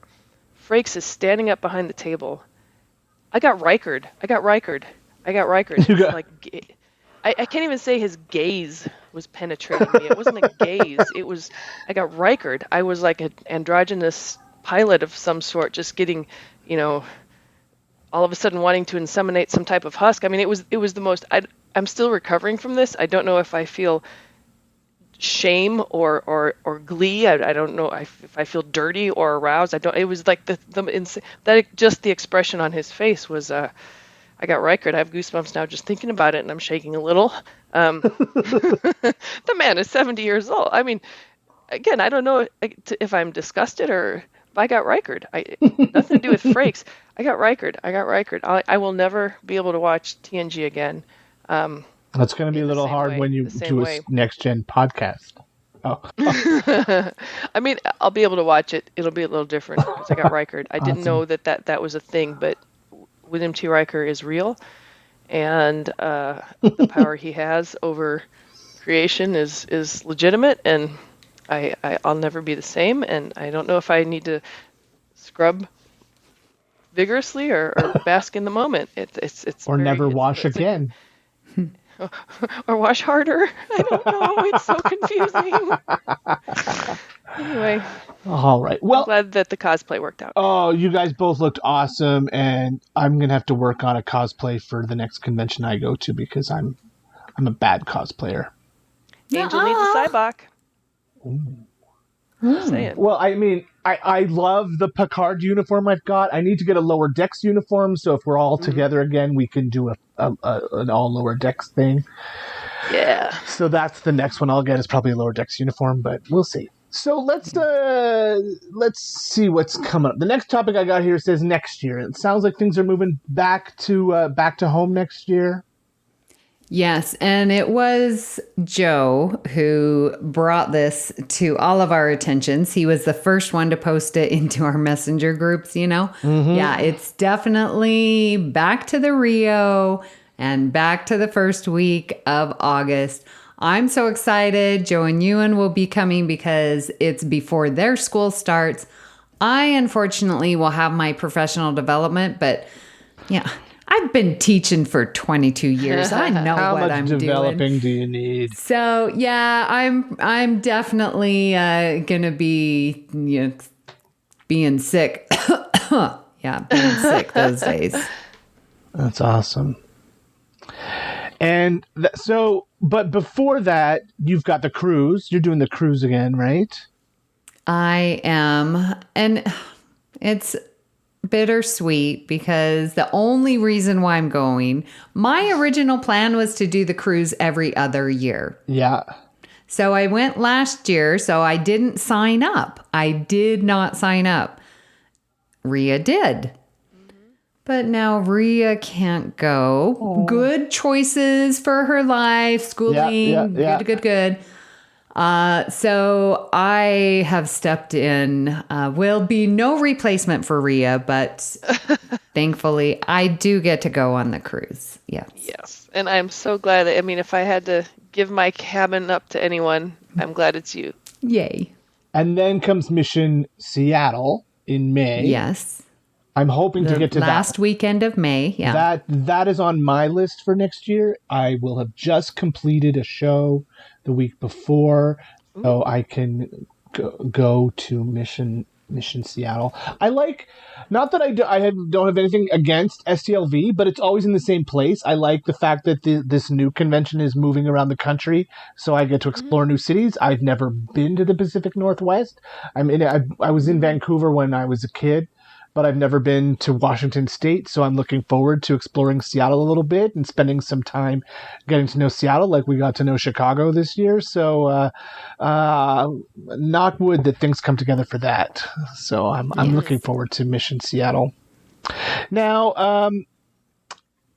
Frakes is standing up behind the table. I got Reichard. I can't even say his gaze was penetrating me. It wasn't a gaze. I got Reichard. I was like an androgynous pilot of some sort, just getting, all of a sudden wanting to inseminate some type of husk. I mean, it was the most. I'm still recovering from this. I don't know if I feel shame or glee. I don't know if I feel dirty or aroused. It was like just the expression on his face was. I got Reichard. I have goosebumps now just thinking about it, and I'm shaking a little. The man is 70 years old. I mean, again, I don't know if I'm disgusted or if I got Reichard. Nothing to do with Frakes. I got Reichard. I will never be able to watch TNG again. That's going to be a little hard when you do a next-gen podcast. Oh. I mean, I'll be able to watch it. It'll be a little different because I got Reichard. I didn't know that was a thing, but William T. Riker is real, and the power he has over creation is legitimate, and I'll never be the same, and I don't know if I need to scrub vigorously or bask in the moment. It's or never wash again. Or wash harder. I don't know. It's so confusing. Anyway. All right. Well, I'm glad that the cosplay worked out. Oh, you guys both looked awesome, and I'm gonna have to work on a cosplay for the next convention I go to because I'm a bad cosplayer. Angel needs a Cybok. Saying. Well, I mean, I love the Picard uniform I've got. I need to get a Lower Decks uniform, so if we're all together again, we can do an all Lower Decks thing. Yeah. So that's the next one I'll get is probably a Lower Decks uniform, but we'll see. So let's see what's coming up. The next topic I got here says next year. It sounds like things are moving back to home next year. Yes, and it was Joe who brought this to all of our attentions. He was the first one to post it into our messenger groups, Mm-hmm. Yeah, it's definitely back to the Rio and back to the first week of August. I'm so excited. Joe and Ewan will be coming because it's before their school starts. I, unfortunately, will have my professional development, but yeah, I've been teaching for 22 years. I know what I'm doing. How much developing do you need? So, yeah, I'm definitely going to be being sick. Yeah, being sick those days. That's awesome. And but before that, you've got the cruise. You're doing the cruise again, right? I am. And it's bittersweet because the only reason why I'm going, my original plan was to do the cruise every other year. Yeah. So I went last year, so I didn't sign up. I did not sign up. Ria did. But now Ria can't go. Aww. Good choices for her life, schooling, good. So I have stepped in. Will be no replacement for Ria, but thankfully I do get to go on the cruise. Yes. Yes. And I'm so glad that, if I had to give my cabin up to anyone, I'm glad it's you. Yay. And then comes Mission Seattle in May. Yes. I'm hoping to get to last weekend of May. Yeah. That is on my list for next year. I will have just completed a show the week before, so I can go to Mission Seattle. I like, not that I don't have anything against STLV, but it's always in the same place. I like the fact that this new convention is moving around the country, so I get to explore new cities. I've never been to the Pacific Northwest. I was in Vancouver when I was a kid, but I've never been to Washington State, so I'm looking forward to exploring Seattle a little bit and spending some time getting to know Seattle like we got to know Chicago this year. So knock wood that things come together for that. So I'm looking forward to Mission Seattle. Now,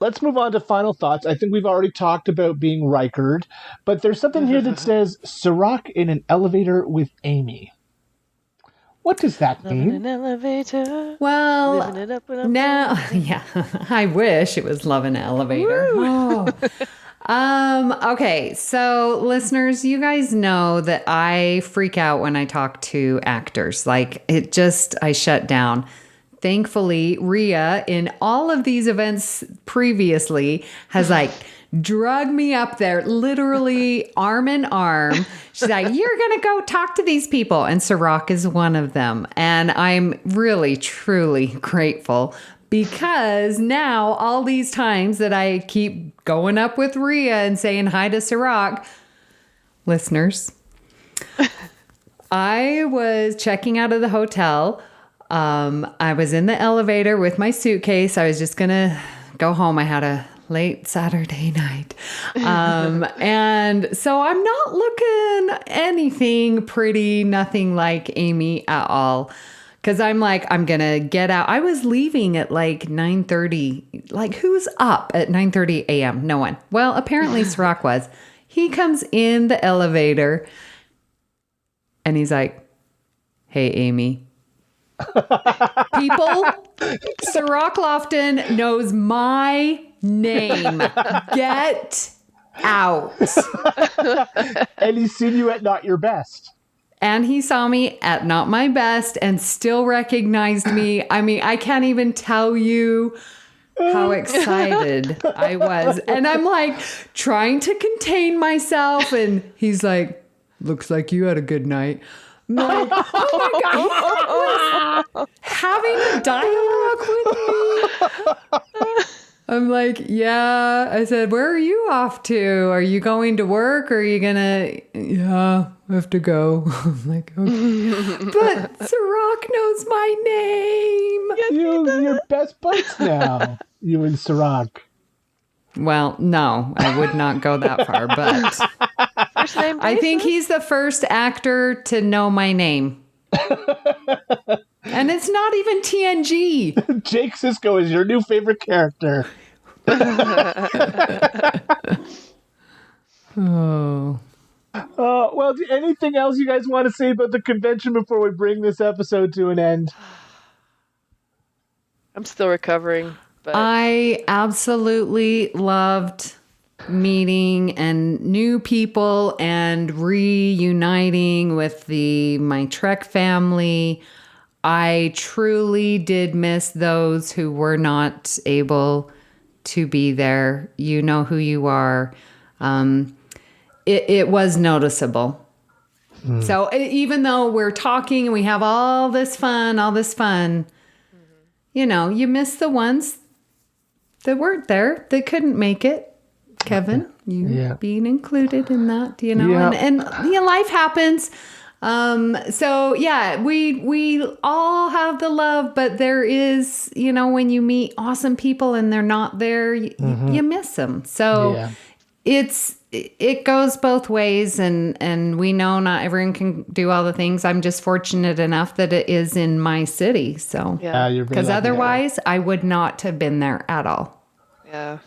let's move on to final thoughts. I think we've already talked about being Rikerd, but there's something here that says Sirach in an elevator with Amy. What does that mean? An elevator. Well, Living it up when I'm now, yeah, I wish it was Love in an Elevator. Oh. Okay, so listeners, you guys know that I freak out when I talk to actors. Like, I shut down. Thankfully, Ria, in all of these events previously, has drug me up there, literally arm in arm. She's like, you're going to go talk to these people. And Sirach is one of them. And I'm really, truly grateful because now all these times that I keep going up with Ria and saying hi to Sirach, listeners, I was checking out of the hotel. I was in the elevator with my suitcase. I was just going to go home. I had a late Saturday night. And so I'm not looking anything pretty, nothing like Amy at all. Cause I'm going to get out. I was leaving at 9:30. Who's up at 9:30 a.m.? No one. Well, apparently Sirach was. He comes in the elevator and he's like, hey, Amy. People, Sirach Lofton knows my name. Get out. And he's seen you at not your best. And he saw me at not my best and still recognized me. I can't even tell you how excited I was. And I'm trying to contain myself. And he's like, looks like you had a good night. I'm like, oh my God, he was having a dialogue with me. I'm like, yeah. I said, where are you off to? Are you going to work? Or are you going to, yeah, I have to go. I'm like, okay. But Sirach knows my name. You're best buds now, you and Sirach. Well, no, I would not go that far, but first name I think he's the first actor to know my name. And it's not even TNG. Jake Sisko is your new favorite character. Oh. Well, anything else you guys want to say about the convention before we bring this episode to an end? I'm still recovering. But I absolutely loved meeting and new people and reuniting with my Trek family. I truly did miss those who were not able to be there. You know who you are. It was noticeable. So even though we're talking and we have all this fun, you miss the ones that weren't there. They couldn't make it. Kevin, you being included in that, Yeah. and life happens. So yeah, we all have the love, but there is, when you meet awesome people and they're not there, you miss them. So Yeah. it goes both ways, and we know not everyone can do all the things. I'm just fortunate enough that it is in my city. So Yeah. You're very because lucky. otherwise I would not have been there at all. Yeah.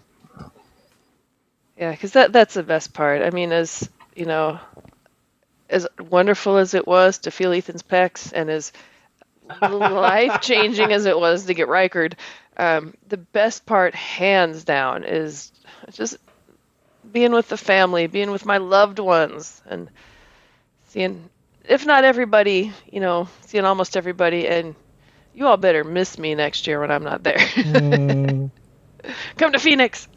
Yeah, because that's the best part. I mean, as wonderful as it was to feel Ethan's pecs, and as life-changing as it was to get Rikard, the best part, hands down, is just being with the family, being with my loved ones, and seeing, if not everybody, seeing almost everybody. And you all better miss me next year when I'm not there. Come to Phoenix.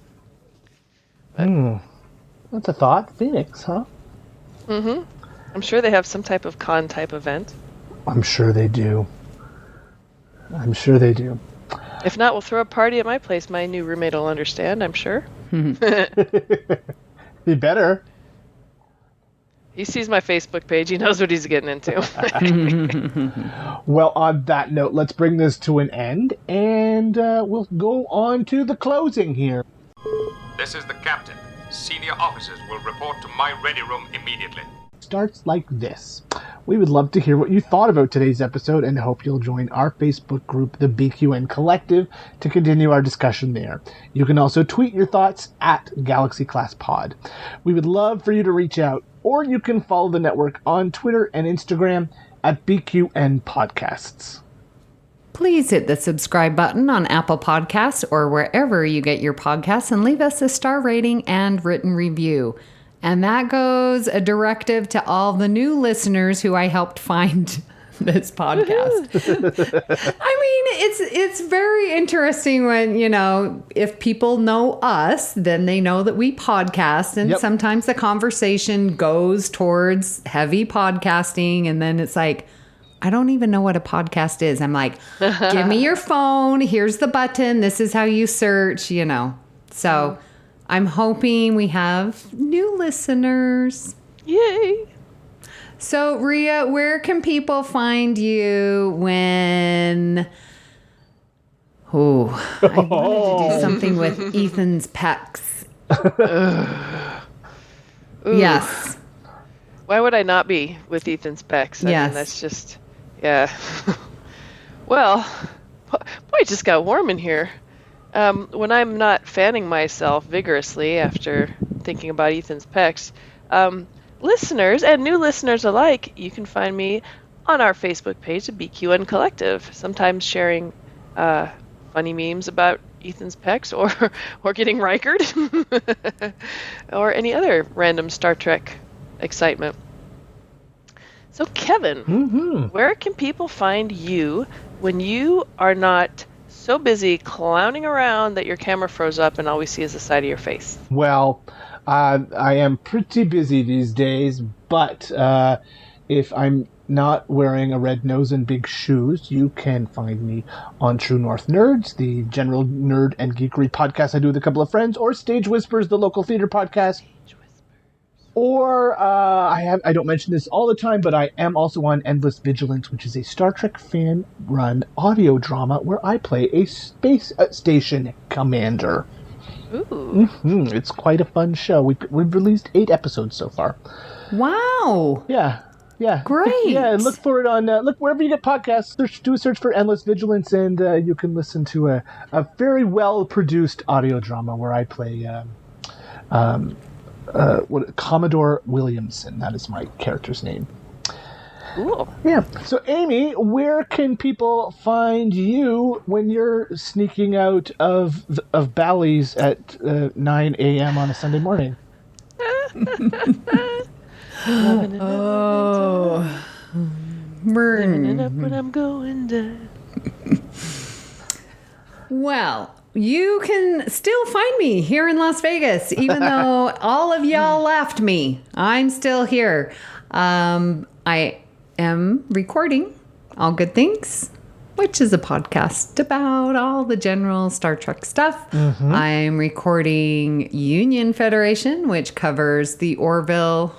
That's a thought. Phoenix, huh? Mm-hmm. I'm sure they have some type of con type event. I'm sure they do. If not, we'll throw a party at my place. My new roommate will understand, I'm sure. You better. He sees my Facebook page. He knows what he's getting into. Well, on that note, let's bring this to an end, and we'll go on to the closing here. This is the captain. Senior officers will report to my ready room immediately. Starts like this. We would love to hear what you thought about today's episode and hope you'll join our Facebook group, the BQN Collective, to continue our discussion there. You can also tweet your thoughts at Galaxy Class Pod. We would love for you to reach out, or you can follow the network on Twitter and Instagram at BQN Podcasts. Please hit the subscribe button on Apple Podcasts or wherever you get your podcasts and leave us a star rating and written review. And that goes a directive to all the new listeners who I helped find this podcast. I mean, it's very interesting when, if people know us, then they know that we podcast. And sometimes the conversation goes towards heavy podcasting. And then it's like, I don't even know what a podcast is. I'm like, give me your phone. Here's the button. This is how you search, So I'm hoping we have new listeners. Yay! So, Ria, where can people find you when... I wanted to do something with Ethan's pecs. Yes. Why would I not be with Ethan's pecs? I mean, that's just... Yeah. Well, boy, it just got warm in here. When I'm not fanning myself vigorously after thinking about Ethan's pecs, listeners and new listeners alike, you can find me on our Facebook page, the BQN Collective, sometimes sharing funny memes about Ethan's pecs or getting Rikard or any other random Star Trek excitement. So, Kevin, where can people find you when you are not so busy clowning around that your camera froze up and all we see is the side of your face? Well, I am pretty busy these days, but if I'm not wearing a red nose and big shoes, you can find me on True North Nerds, the general nerd and geekery podcast I do with a couple of friends, or Stage Whispers, the local theater podcast. Or I don't mention this all the time, but I am also on Endless Vigilance, which is a Star Trek fan-run audio drama where I play a space station commander. Ooh. It's quite a fun show. We've released 8 episodes so far. Wow. Yeah. Great. Yeah, look for it on look wherever you get podcasts. Do a search for Endless Vigilance, and you can listen to a very well produced audio drama where I play Commodore Williamson. That is my character's name. Cool. Yeah. So, Amy, where can people find you when you're sneaking out of Bally's at 9 a.m. on a Sunday morning? Burning up when I'm going down. Well, You can still find me here in Las Vegas, even though all of y'all left me. I'm still here. I am recording All Good Things, which is a podcast about all the general Star Trek stuff. Mm-hmm. I'm recording Union Federation, which covers the Orville.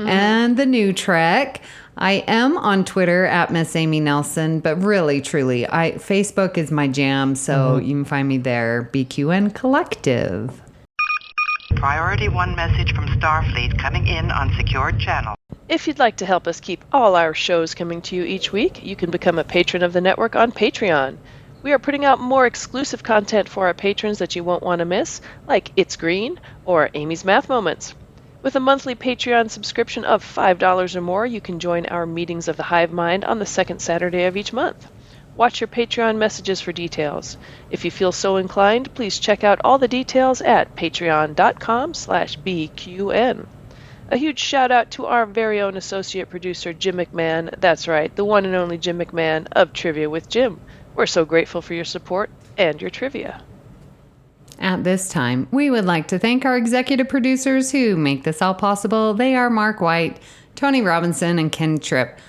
and the new Trek. I am on Twitter at Miss Amy Nelson, but really, truly, Facebook is my jam, so you can find me there. BQN Collective. Priority 1 message from Starfleet coming in on secured channel. If you'd like to help us keep all our shows coming to you each week, you can become a patron of the network on Patreon. We are putting out more exclusive content for our patrons that you won't want to miss, like It's Green or Amy's Math Moments. With a monthly Patreon subscription of $5 or more, you can join our meetings of the Hive Mind on the second Saturday of each month. Watch your Patreon messages for details. If you feel so inclined, please check out all the details at patreon.com/BQN. A huge shout out to our very own associate producer, Jim McMahon. That's right, the one and only Jim McMahon of Trivia with Jim. We're so grateful for your support and your trivia. At this time, we would like to thank our executive producers who make this all possible. They are Mark White, Tony Robinson, and Ken Tripp.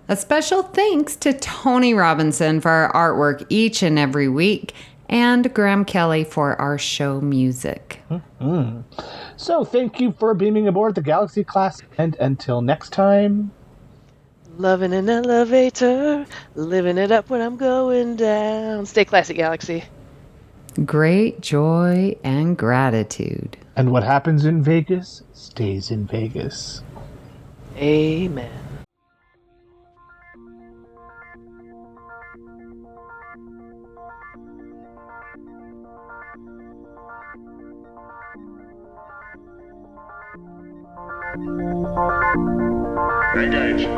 A special thanks to Tony Robinson for our artwork each and every week, and Graham Kelly for our show music. So thank you for beaming aboard the Galaxy class, and until next time... Loving an elevator, living it up when I'm going down. Stay classy, Galaxy. Great joy and gratitude. And what happens in Vegas stays in Vegas. Amen. Engage.